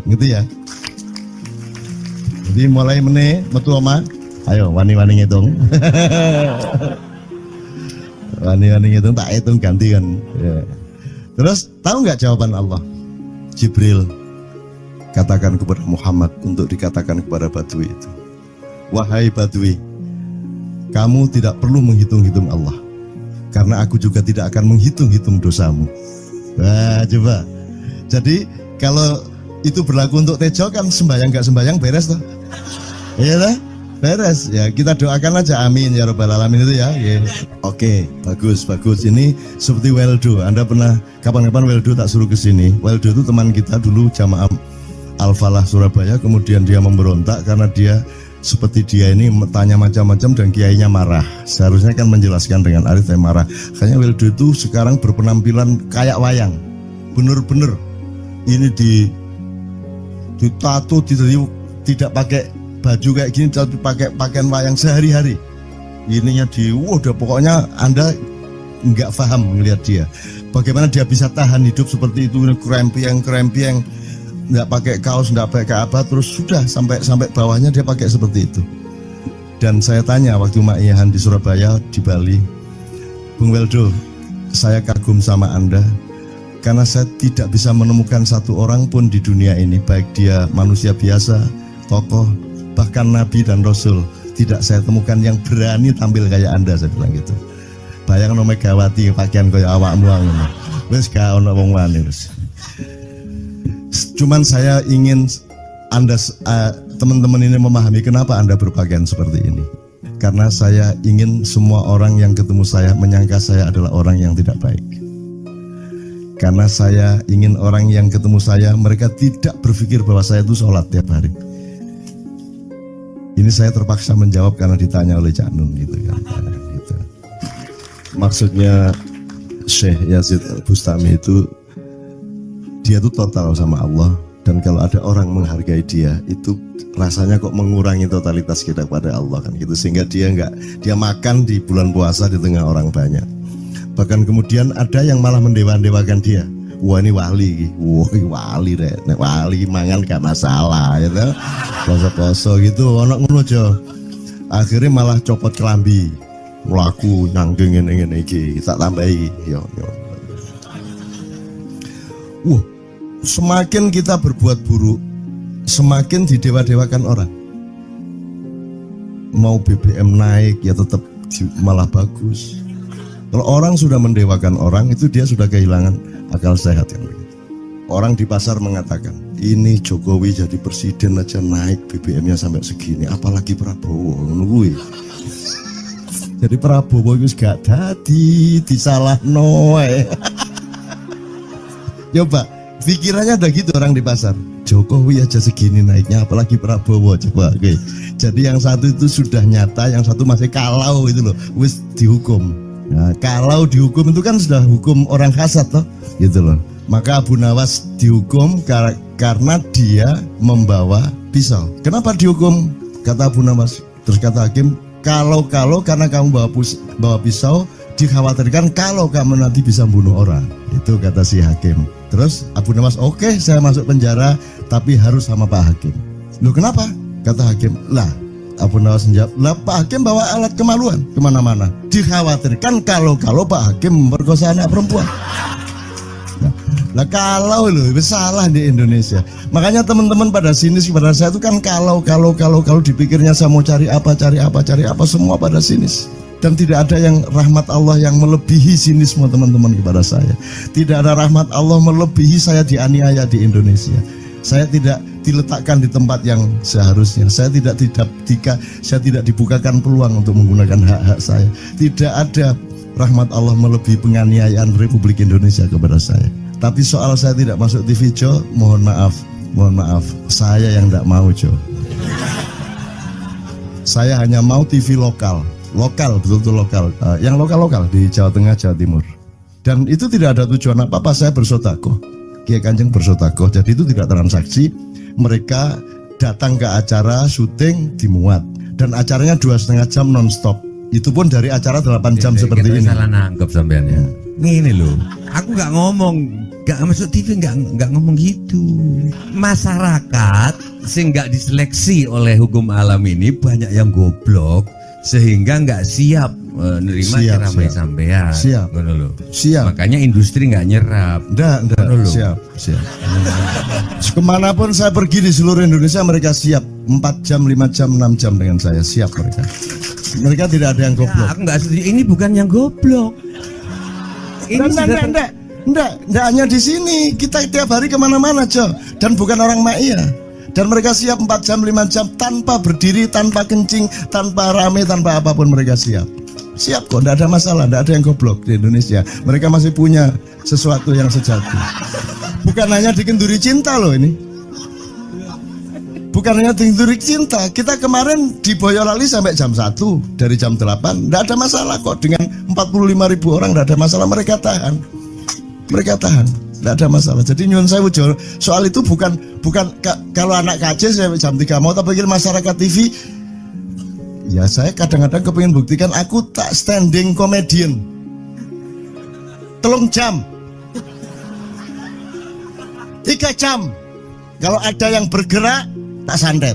Gitu ya. Jadi mulai metu oma. Ayo wani-wani ngitung. Wani-wani ngitung tak hitung ganti kan. Ya. Terus tahu nggak jawaban Allah? Jibril katakan kepada Muhammad untuk dikatakan kepada Badui itu, wahai Badui, kamu tidak perlu menghitung-hitung Allah, karena aku juga tidak akan menghitung-hitung dosamu. Wah, coba. Jadi kalau itu berlaku untuk Tejo kan sembahyang gak sembahyang beres toh? Iya lah, beres. Ya kita doakan aja, amin ya robbal alamin itu ya. Yeah. Oke, bagus. Ini seperti Weldo. Anda pernah kapan-kapan Weldo tak suruh ke sini? Weldo itu teman kita dulu jamaah Al-Falah Surabaya, kemudian dia memberontak karena dia seperti dia ini tanya macam-macam dan kiainya marah. Seharusnya kan menjelaskan dengan arif, tapi marah. Kayaknya Weldo itu sekarang berpenampilan kayak wayang. Bener-bener ini ditato, tidak pakai baju kayak gini, tapi pakai pakaian wayang sehari-hari. Ininya udah pokoknya Anda nggak paham melihat dia. Bagaimana dia bisa tahan hidup seperti itu, krempieng, nggak pakai kaos, nggak pakai apa, terus sudah sampai bawahnya dia pakai seperti itu. Dan saya tanya waktu Ma'iyahan di Surabaya, di Bali, Bung Weldo, saya kagum sama Anda karena saya tidak bisa menemukan satu orang pun di dunia ini, baik dia manusia biasa, tokoh, bahkan Nabi dan Rasul, tidak saya temukan yang berani tampil kayak Anda, saya bilang gitu. Bayang no Megawati pakaian kayak awakmu ngono. Wis gak ono wong wani wis. Cuman saya ingin Anda teman-teman ini memahami kenapa Anda berpakaian seperti ini. Karena saya ingin semua orang yang ketemu saya menyangka saya adalah orang yang tidak baik. Karena saya ingin orang yang ketemu saya, mereka tidak berpikir bahwa saya itu sholat tiap hari. Ini saya terpaksa menjawab karena ditanya oleh Cak Nun gitu kan. Gitu. Maksudnya Syekh Yazid Bustami itu, dia itu total sama Allah. Dan kalau ada orang menghargai dia, itu rasanya kok mengurangi totalitas kita kepada Allah kan gitu, sehingga dia makan di bulan puasa di tengah orang banyak. Bahkan kemudian ada yang malah mendewa-dewakan dia. Wah ini wali, wah ini wali deh, nek wali mangan gak masalah gitu, poso-poso gitu, ono ngono aja. Akhirnya malah copot kelambi, melaku nyanggeng ngene iki, tak tambahi, yo. Wah, semakin kita berbuat buruk, semakin didewa-dewakan orang. Mau BBM naik ya tetap malah bagus. Kalau orang sudah mendewakan orang, itu dia sudah kehilangan akal sehat yang begitu. Orang di pasar mengatakan, ini Jokowi jadi presiden aja naik BBM-nya sampai segini, apalagi Prabowo nungguin. Jadi Prabowo itu gak dadi disalahno wae. Coba pikirannya ada gitu orang di pasar. Jokowi aja segini naiknya, apalagi Prabowo, coba. Oke. Jadi yang satu itu sudah nyata, yang satu masih kalau itu loh, wis dihukum. Nah, kalau dihukum itu kan sudah hukum orang kasat toh, gitu loh. Maka Abu Nawas dihukum karena dia membawa pisau. Kenapa dihukum? Kata Abu Nawas. Terus kata hakim, kalau karena kamu bawa pisau, dikhawatirkan kalau kamu nanti bisa bunuh orang. Itu kata si hakim. Terus Abu Nawas, oke, saya masuk penjara, tapi harus sama Pak Hakim. Loh kenapa? Kata hakim, lah Abu Nawas menjawab, lah Pak Hakim bawa alat kemaluan kemana-mana. Dikhawatirkan kalau Pak Hakim memperkosa anak perempuan. Lah kalau loh, salah di Indonesia. Makanya teman-teman pada sinis kepada saya itu kan kalau dipikirnya saya mau cari apa, semua pada sinis. Dan tidak ada yang rahmat Allah yang melebihi sinisme teman-teman kepada saya. Tidak ada rahmat Allah melebihi saya dianiaya di Indonesia. Saya tidak diletakkan di tempat yang seharusnya. Saya tidak dibukakan peluang untuk menggunakan hak-hak saya. Tidak ada rahmat Allah melebihi penganiayaan Republik Indonesia kepada saya. Tapi soal saya tidak masuk TV Jo, mohon maaf, saya yang tidak mau Jo. Saya hanya mau TV lokal, betul-betul lokal, yang lokal di Jawa Tengah, Jawa Timur. Dan itu tidak ada tujuan apa-apa, saya bersodakoh. Kiai Kanjeng bersodakoh, jadi itu tidak transaksi. Mereka datang ke acara syuting dimuat, dan acaranya 2,5 jam non-stop. Itu pun dari acara 8 jam seperti ini. Salah nangkep sampean ya. Ngene loh, aku nggak ngomong, nggak masuk TV, nggak ngomong gitu. Masyarakat sing nggak diseleksi oleh hukum alam ini banyak yang goblok sehingga nggak siap menerima ceramah sampean. Siap. Siap. Makanya industri nggak nyerap. Nggak. Siap. Kemanapun saya pergi di seluruh Indonesia mereka siap. 4 jam, 5 jam, 6 jam dengan saya siap mereka. Mereka tidak ada yang goblok. Aku nggak setuju. Ini bukan yang goblok. Enggak hanya di sini. Kita tiap hari kemana-mana, Jo. Dan bukan orang Ma'iyah. Dan mereka siap 4 jam, 5 jam tanpa berdiri, tanpa kencing, tanpa rame, tanpa apapun mereka siap. Siap kok, tidak ada masalah, tidak ada yang goblok di Indonesia. Mereka masih punya sesuatu yang sejati. Bukan hanya dikenduri cinta loh ini. Bukan hanya dikenduri cinta. Kita kemarin di Boyolali sampai jam 1, dari jam 8. Tidak ada masalah kok, dengan 45.000 orang tidak ada masalah, mereka tahan. Tidak ada masalah. Jadi nyuwun sewu soal itu bukan kalau anak KC saya jam 3 mau tak pikir masyarakat TV. Ya saya kadang-kadang kepingin buktikan aku tak standing comedian. 3 jam 3 jam. Kalau ada yang bergerak tak santet.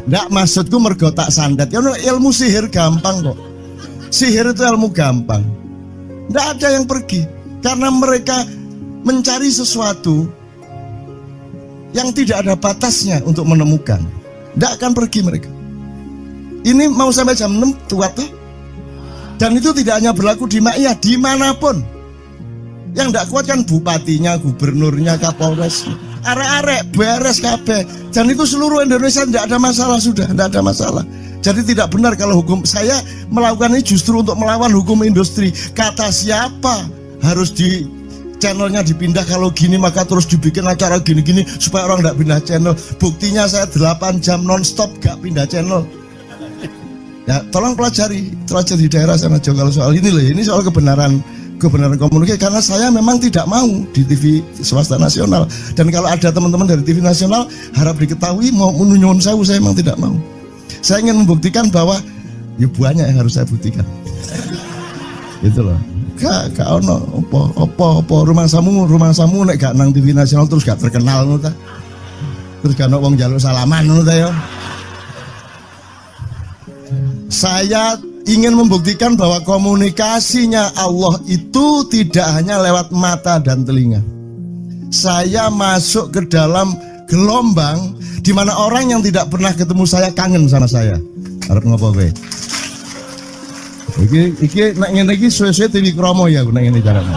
Nggak, maksudku mergo tak sandat. Ya ilmu sihir gampang kok. Sihir itu ilmu gampang. Nggak ada yang pergi karena mereka mencari sesuatu yang tidak ada batasnya untuk menemukan. Nggak akan pergi mereka. Ini mau sampai jam 6 tua tuh. Dan itu tidak hanya berlaku di Maia, dimanapun. Yang nggak kuat kan bupatinya, gubernurnya, kapolres. Arek-arek beres kabeh. Dan itu seluruh Indonesia tidak ada masalah sudah, tidak ada masalah. Jadi tidak benar kalau hukum, saya melakukan ini justru untuk melawan hukum industri. Kata siapa harus di channelnya dipindah, kalau gini maka terus dibikin acara gini-gini supaya orang tidak pindah channel. Buktinya saya 8 jam non-stop gak pindah channel. Ya tolong pelajari di daerah sana juga kalau soal ini loh. Ini soal kebenaran komunikasi, karena saya memang tidak mau di TV swasta nasional. Dan kalau ada teman-teman dari TV nasional harap diketahui mau menunyun saya memang tidak mau. Saya ingin membuktikan bahwa ya banyak yang harus saya buktikan. Itu loh. Gak ono apa rumah samu nek gak nang TV nasional terus gak terkenal ngono ta. Terus gak ono wong njaluk salaman ngono ta ya. Saya ingin membuktikan bahwa komunikasinya Allah itu tidak hanya lewat mata dan telinga. Saya masuk ke dalam gelombang di mana orang yang tidak pernah ketemu saya kangen sama saya. Arep ngopo kowe? Iki nek ngene iki suwe-suwe TV Kromo ya nek ngene carane.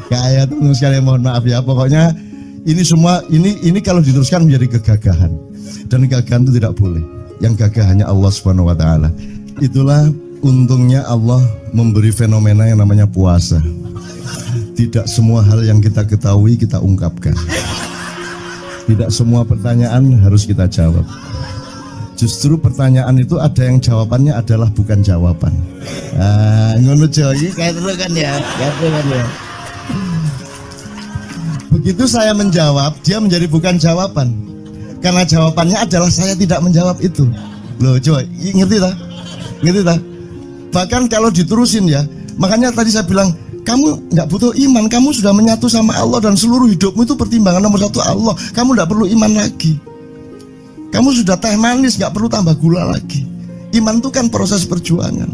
Kayak terus sekali mohon maaf ya, pokoknya ini semua ini kalau diteruskan menjadi kegagahan. Dan kegagahan itu tidak boleh. Yang gagah hanya Allah Subhanahu wa taala. Itulah untungnya Allah memberi fenomena yang namanya puasa. Tidak semua hal yang kita ketahui kita ungkapkan. Tidak semua pertanyaan harus kita jawab. Justru pertanyaan itu ada yang jawabannya adalah bukan jawaban. Ngono iki kayak terus kan ya. Begitu saya menjawab, dia menjadi bukan jawaban. Karena jawabannya adalah saya tidak menjawab itu. Loh coba, ngerti tak? Ngerti tak? Bahkan kalau diterusin ya, makanya tadi saya bilang, kamu nggak butuh iman, kamu sudah menyatu sama Allah dan seluruh hidupmu itu pertimbangan nomor 1 Allah. Kamu nggak perlu iman lagi. Kamu sudah teh manis, nggak perlu tambah gula lagi. Iman itu kan proses perjuangan.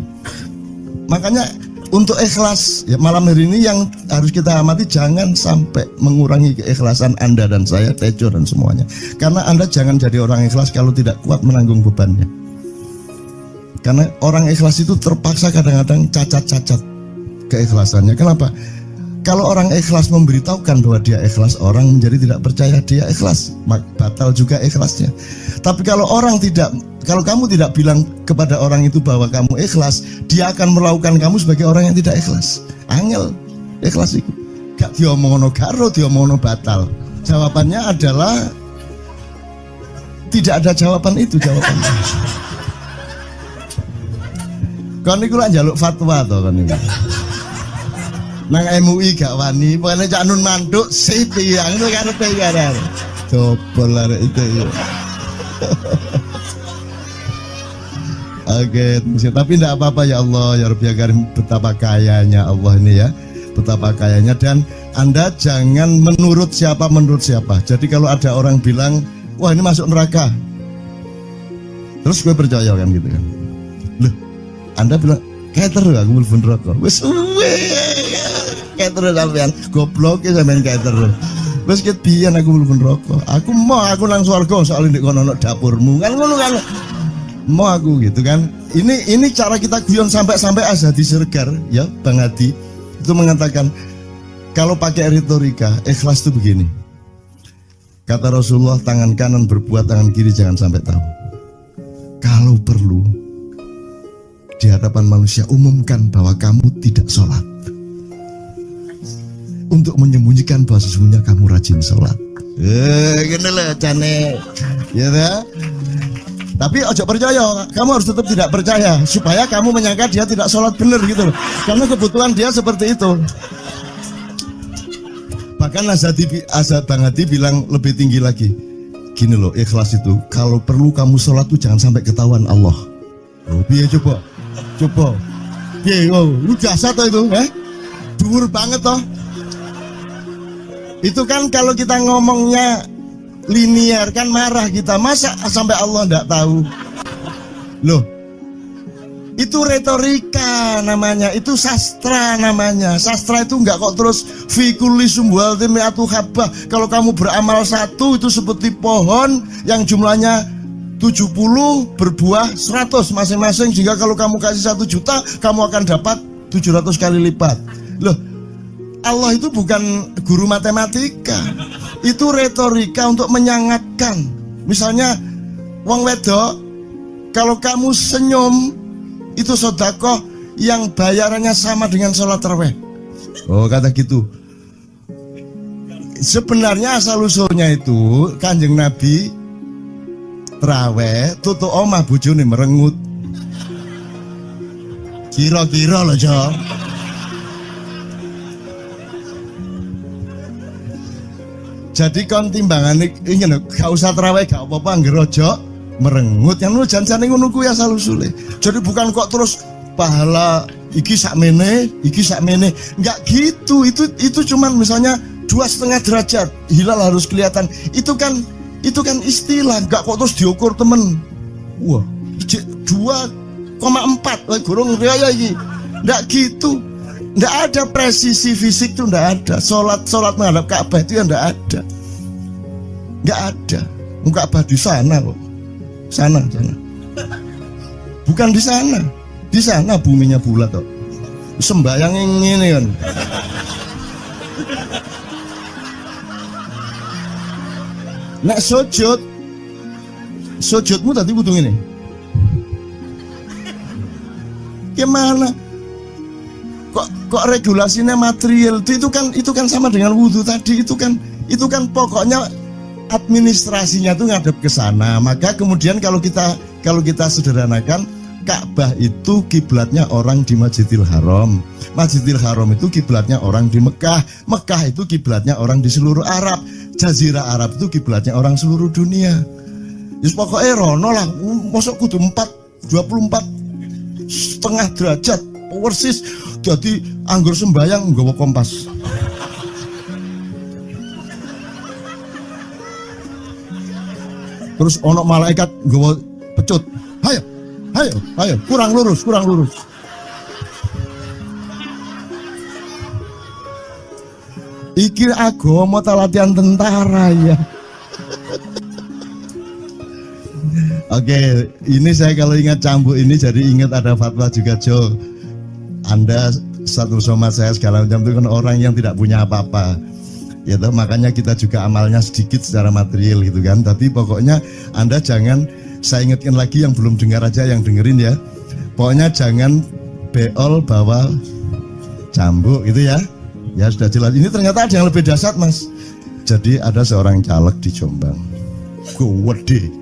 Makanya untuk ikhlas ya, malam hari ini yang harus kita amati, jangan sampai mengurangi keikhlasan Anda dan saya, Tejo dan semuanya. Karena Anda jangan jadi orang ikhlas kalau tidak kuat menanggung bebannya. Karena orang ikhlas itu terpaksa kadang-kadang cacat-cacat keikhlasannya. Kenapa? Kalau orang ikhlas memberitahukan bahwa dia ikhlas, orang menjadi tidak percaya dia ikhlas, batal juga ikhlasnya. Tapi kalau kamu tidak bilang kepada orang itu bahwa kamu ikhlas, dia akan melakukan kamu sebagai orang yang tidak ikhlas. Angel ikhlas itu gak diomongno karo, diomongno batal. Jawabannya adalah tidak ada jawaban itu jawabannya. Kon niku lak njaluk fatwa to kon niku. Nang MUI gak wani, pokoknya Cak Nun manduk sip ya, ngono karepe ya. Coba lah itu ya. Oke, tapi tidak apa-apa ya Allah, ya Rabbi Karim, betapa kayanya Allah ini ya, betapa kayanya. Dan Anda jangan menurut siapa. Jadi kalau ada orang bilang, wah ini masuk neraka, terus gue percaya kan gitu kan. Loh, Anda bilang, kayak terus aku mlebu neraka. Wis kayak terus sampean, goblok ya sampean kayak terus. Wis ket biyen aku mlebu neraka. Aku nang swarga soal ndek kono dapurmu. Kan ngono kan. Mau aku gitu kan. Ini cara kita guyon sampai Azhadi Siregar ya, Bang Hadi itu mengatakan kalau pakai retorika ikhlas itu begini. Kata Rasulullah, tangan kanan berbuat, tangan kiri jangan sampai tahu. Kalau perlu di hadapan manusia umumkan bahwa kamu tidak sholat, untuk menyembunyikan bahwa sesungguhnya kamu rajin sholat. Gini lah cane, ya dah. Tapi ojo percaya, kamu harus tetap tidak percaya supaya kamu menyangka dia tidak sholat benar gitu loh. Karena kebutuhan dia seperti itu. Bahkan Bang Hadi bilang lebih tinggi lagi. Gini loh, ikhlas itu kalau perlu kamu sholat tuh jangan sampai ketahuan Allah. Oh, biar coba. Biar, lu jasa toh itu, dhuwur banget toh. Itu kan kalau kita ngomongnya Linear kan marah kita. Masa sampai Allah enggak tahu? Loh, itu retorika namanya, itu sastra namanya. Sastra itu enggak kok terus fi kulli sumbuhatin mi'atu habbah. Kalau kamu beramal satu itu seperti pohon yang jumlahnya 70 berbuah 100 masing-masing, sehingga kalau kamu kasih 1 juta kamu akan dapat 700 kali lipat. Loh, Allah itu bukan guru matematika. Itu retorika untuk menyangatkan. Misalnya wong wedok, kalau kamu senyum itu sedekah yang bayarannya sama dengan sholat tarawih. Oh, kata gitu. Sebenarnya asal usulnya itu Kanjeng Nabi tarawih tutuk omah bojone merengut. Kira-kira loh, Jo. Jadi kon timbangane iki lho, gak usah tarawih gak apa-apa anggere aja merengut. Yang lu janjane ngono kuwi asal usule. Jadi bukan kok terus pahala iki sakmene, iki sakmene. Enggak gitu. Itu cuman misalnya 2,5 derajat hilal harus kelihatan. Itu kan istilah, enggak kok terus diukur temen. Wah, 2,4 gurung riaya iki. Enggak gitu. Enggak ada presisi fisik tuh, enggak ada. Salat menghadap Ka'bah itu ya enggak ada. Enggak ada. Ka'bah di sana kok. Sana. Bukan di sana. Di sana buminya bulat kok. Sembayang yang ini kan. Nek sujudmu tadi butuh ini. Gimana? Kok regulasinya material itu kan sama dengan wudhu tadi. Itu kan pokoknya administrasinya tuh ngadep ke sana. Maka kemudian kalau kita sederhanakan, Ka'bah itu kiblatnya orang di Masjidil Haram. Masjidil Haram itu kiblatnya orang di Mekah. Mekah itu kiblatnya orang di seluruh Arab. Jazirah Arab itu kiblatnya orang seluruh dunia. Yus pokoknya rono lah. Masuk kudu 24,5 derajat persis. Jadi anggur sembayang nggawa kompas. Terus ono malaikat nggawa pecut. Ayo, kurang lurus. Iki agama ta latihan tentara ya. Oke, ini saya kalau ingat cambuk ini jadi ingat ada fatwa juga, Jo. Anda satu sama saya segala macam itu kan orang yang tidak punya apa-apa. Ya toh, makanya kita juga amalnya sedikit secara material gitu kan. Tapi pokoknya Anda jangan, saya ingatkan lagi yang belum dengar aja, yang dengerin ya. Pokoknya jangan beol bawa cambuk gitu ya. Ya sudah jelas. Ini ternyata ada yang lebih dahsyat, Mas. Jadi ada seorang caleg di Jombang. Gede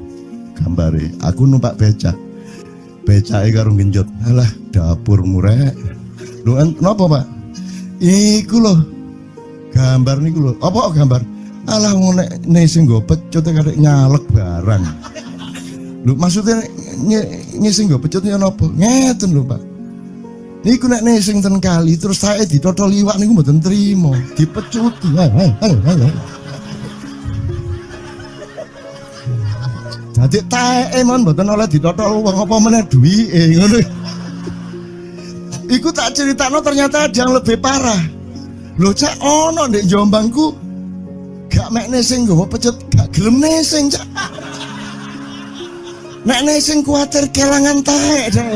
gambare. Aku numpak becak. Becake karo genjot. Alah, dapur murek. Lho napa, Pak? Iku lho. Gambar niku lho. Apa gambar? Alah ngene sing nggo pecut karek nyalek barang. Lho maksudnya sing nggo pecut ya napa? Ngeten lho, Pak. Niku nek nesing ten kali terus saya ditotol iwak niku mboten trimo, dipecuti. Dadi taeke mon mboten oleh ditotol wong apa meneh duwike ngono. Iku tak critakno ternyata ada yang lebih parah. Lho cak ono ndek Jombangku gak mek nesing nggawa pecut, gak gelem nesing cak. Nek nesing kuwatir kelangan taek cak.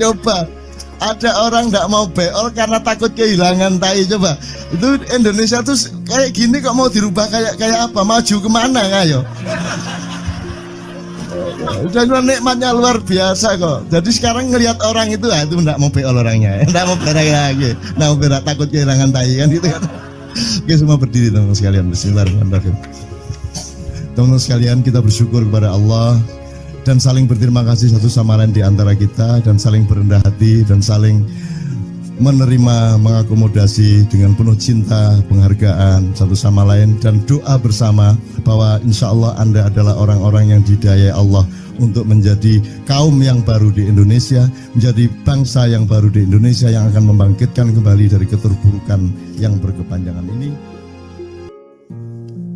Coba ada orang nggak mau beol karena takut kehilangan tai. Coba itu Indonesia tuh kayak gini kok mau dirubah kayak apa? Maju kemana ayo? Dan nikmatnya luar biasa kok. Jadi sekarang ngelihat orang itu nggak mau beol orangnya, nggak mau berak lagi, nggak mau berak, takut kehilangan tai kan gitu kan? Oke, semua berdiri teman-teman sekalian. Bismillahirrahmanirrahim. Teman-teman sekalian, kita bersyukur kepada Allah dan saling berterima kasih satu sama lain di antara kita, dan saling berendah hati dan saling menerima, mengakomodasi dengan penuh cinta, penghargaan satu sama lain, dan doa bersama bahwa insya Allah Anda adalah orang-orang yang didayai Allah untuk menjadi kaum yang baru di Indonesia, menjadi bangsa yang baru di Indonesia yang akan membangkitkan kembali dari keterpurukan yang berkepanjangan ini.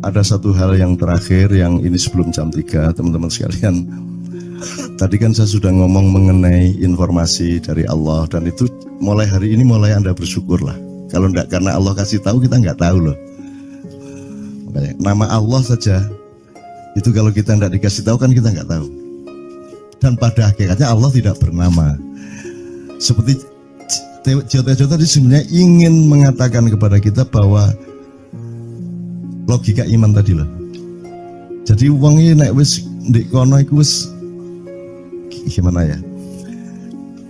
Ada satu hal yang terakhir yang ini sebelum jam 3, teman-teman sekalian. Tadi kan saya sudah ngomong mengenai informasi dari Allah, dan itu mulai hari ini mulai Anda bersyukurlah. Kalau enggak karena Allah kasih tahu, kita enggak tahu loh. Makanya nama Allah saja itu kalau kita enggak dikasih tahu kan kita enggak tahu. Dan pada hakikatnya Allah tidak bernama. Seperti Tejo tadi sebenarnya ingin mengatakan kepada kita bahwa logika iman tadi loh. Jadi wong iki nek wis ndek kono iku wis gimana ya?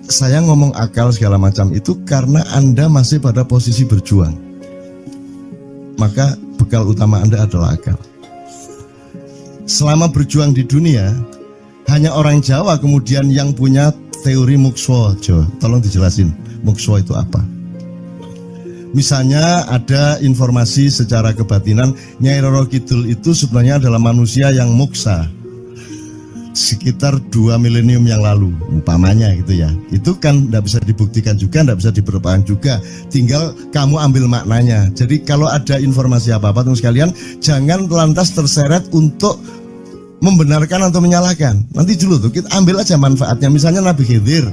Saya ngomong akal segala macam itu karena Anda masih pada posisi berjuang. Maka bekal utama Anda adalah akal. Selama berjuang di dunia, hanya orang Jawa kemudian yang punya teori mukswa. Jawa, tolong dijelasin mukswa itu apa? Misalnya ada informasi secara kebatinan Nyai Roro Kidul itu sebenarnya adalah manusia yang muksa sekitar 2 milenium yang lalu, umpamanya gitu ya. Itu kan tidak bisa dibuktikan juga, tidak bisa diperpanjang juga. Tinggal kamu ambil maknanya. Jadi kalau ada informasi apa-apa teman sekalian, jangan lantas terseret untuk membenarkan atau menyalahkan. Nanti dulu tuh kita ambil aja manfaatnya. Misalnya Nabi Khidir.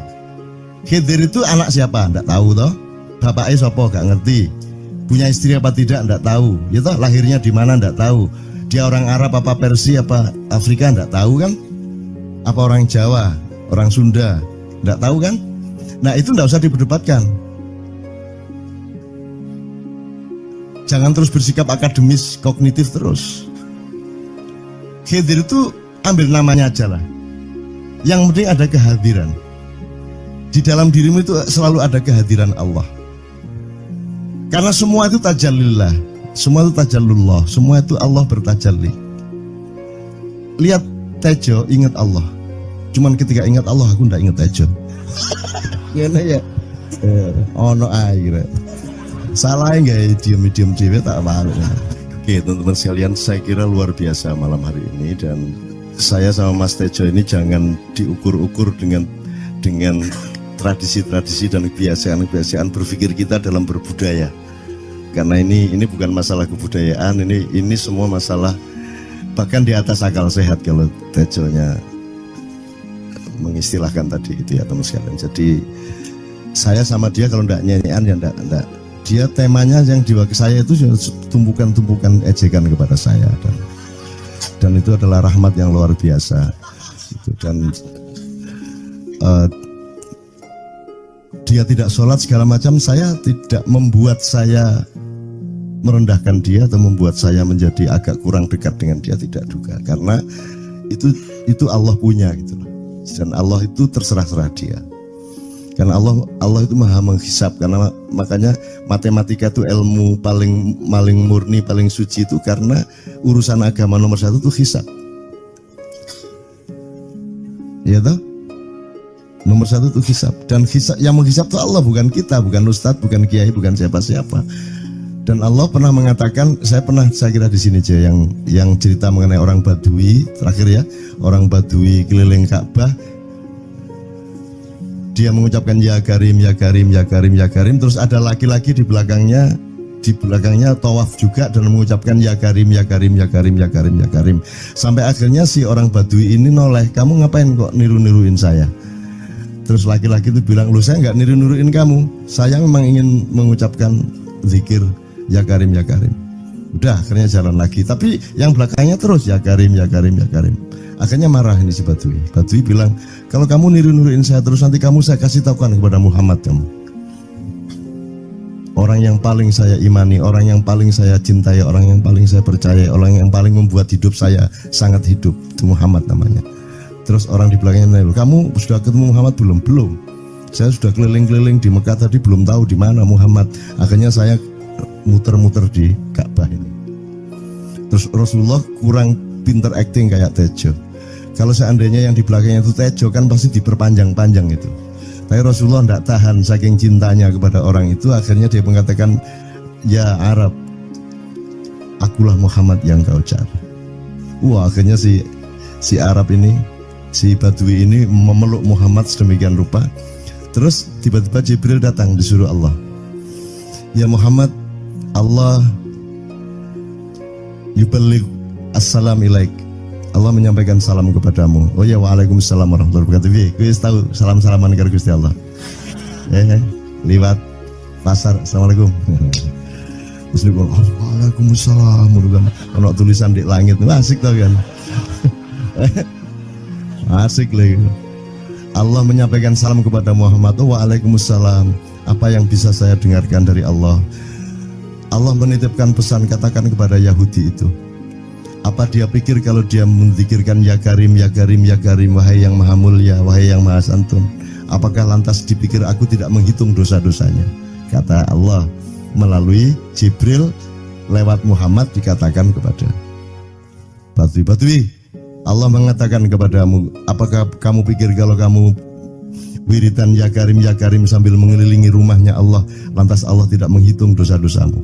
Khidir itu anak siapa? Tidak tahu toh. Bapaknya siapa? Gak ngerti. Punya istri apa tidak? Tidak tahu. Ya toh, lahirnya di mana? Tidak tahu. Dia orang Arab apa Persia apa Afrika? Tidak tahu kan? Apa orang Jawa, orang Sunda? Tidak tahu kan? Nah itu tidak usah diperdebatkan. Jangan terus bersikap akademis, kognitif terus. Khidir itu ambil namanya aja lah. Yang penting ada kehadiran. Di dalam dirimu itu selalu ada kehadiran Allah. Karena semua itu tajallillah, semua itu tajallullah, semua itu Allah bertajalli. Lihat Tejo, ingat Allah. Cuman ketika ingat Allah, aku ndak ingat Tejo. Gimana ya? Ono air. Salah nggak diam-diam cewek tak malu. Oke teman-teman sekalian, saya kira luar biasa malam hari ini, dan saya sama Mas Tejo ini jangan diukur-ukur dengan tradisi-tradisi dan kebiasaan-kebiasaan berpikir kita dalam berbudaya. Karena ini bukan masalah kebudayaan, ini semua masalah bahkan di atas akal sehat kalau Tejonya mengistilahkan tadi itu ya teman sekalian. Jadi saya sama dia kalau ndak nyanyian ya ndak. Dia temanya yang diwakili saya itu tumpukan-tumpukan ejekan kepada saya, dan itu adalah rahmat yang luar biasa. Dan dia tidak sholat segala macam, saya tidak membuat saya merendahkan dia atau membuat saya menjadi agak kurang dekat dengan dia, tidak juga, karena itu Allah punya gitu loh. Dan Allah itu terserah-serah dia, karena Allah itu maha menghisab. Karena makanya matematika itu ilmu paling murni, paling suci itu, karena urusan agama nomor 1 itu hisab, ya toh. Nomor 1 itu hisab, dan hisab, yang menghisab itu Allah, bukan kita, bukan ustadz, bukan kiai, bukan siapa-siapa. Dan Allah pernah mengatakan, saya kira di sini aja yang cerita mengenai orang Badui terakhir ya, orang Badui keliling Ka'bah, dia mengucapkan ya Karim, ya Karim, ya Karim, ya Karim, terus ada laki-laki di belakangnya tawaf juga dan mengucapkan ya Karim, ya Karim, ya Karim, ya Karim, ya Karim, sampai akhirnya si orang Badui ini noleh, kamu ngapain kok niru-niruin saya? Terus laki-laki itu bilang, loh saya nggak niru-niruin kamu, saya memang ingin mengucapkan zikir ya Karim, ya Karim. Udah akhirnya jalan lagi, tapi yang belakangnya terus ya Karim, ya Karim, ya Karim. Akhirnya marah ini si Badui. Badui bilang, kalau kamu niru-niruin saya terus, nanti saya kasih tahukan kepada Muhammad kamu. Orang yang paling saya imani, orang yang paling saya cintai, orang yang paling saya percaya, orang yang paling membuat hidup saya sangat hidup, itu Muhammad namanya. Terus orang di belakangnya nanya, kamu sudah ketemu Muhammad belum? Belum. Saya sudah keliling-keliling di Mekah tadi, belum tahu di mana Muhammad. Akhirnya saya muter-muter di Ka'bah ini. Terus Rasulullah kurang pinter acting kayak Tejo. Kalau seandainya yang di belakangnya itu Tejo kan pasti diperpanjang-panjang itu. Tapi Rasulullah tidak tahan saking cintanya kepada orang itu, akhirnya dia mengatakan, ya Arab, akulah Muhammad yang kau cari. Wah, akhirnya si Arab ini, si Badui ini memeluk Muhammad sedemikian rupa. Terus tiba-tiba Jibril datang disuruh Allah, ya Muhammad, Allah yuballigh assalam ilaik, Allah menyampaikan salam kepadamu. Oh ya, waalaikumsalam warahmatullahi wabarakatuh. Kuwi tahu salam-salaman karo Gusti Allah. Liwat pasar, assalamualaikum. Terus dia bilang, waalaikumsalam. Ono tulisan di langit, asik tau kan? Asik lagi. Allah menyampaikan salam kepada Muhammad. Oh, waalaikumsalam. Apa yang bisa saya dengarkan dari Allah? Allah menitipkan pesan, katakan kepada Yahudi itu. Apa dia pikir kalau dia menzikirkan ya Karim, ya Karim, ya Karim, wahai yang maha mulia, wahai yang maha santun, apakah lantas dipikir aku tidak menghitung dosa-dosanya? Kata Allah melalui Jibril lewat Muhammad dikatakan kepada Badui, Allah mengatakan kepadamu, apakah kamu pikir kalau kamu wiridan ya Karim sambil mengelilingi rumahnya Allah, lantas Allah tidak menghitung dosa-dosamu?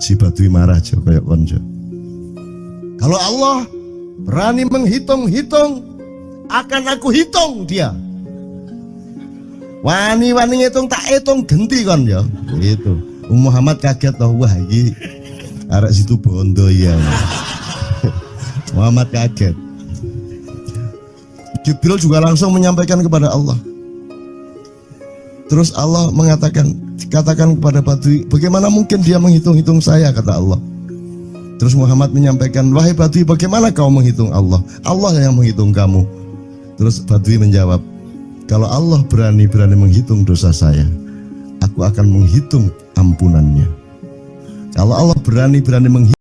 Si Badui marah jo, kayak konjo. Kalau Allah berani menghitung-hitung, akan aku hitung dia. Wani-wani hitung tak hitung genti kon ya. Gitu. Muhammad kaget toh, wah iki arek situ bondo ya. Muhammad kaget. Jibril juga langsung menyampaikan kepada Allah. Terus Allah mengatakan, katakan kepada Badui, bagaimana mungkin dia menghitung-hitung saya, kata Allah. Terus Muhammad menyampaikan, wahai Badui, bagaimana kau menghitung Allah? Allah yang menghitung kamu. Terus Badui menjawab, kalau Allah berani menghitung dosa saya, aku akan menghitung ampunannya. Kalau Allah berani menghitung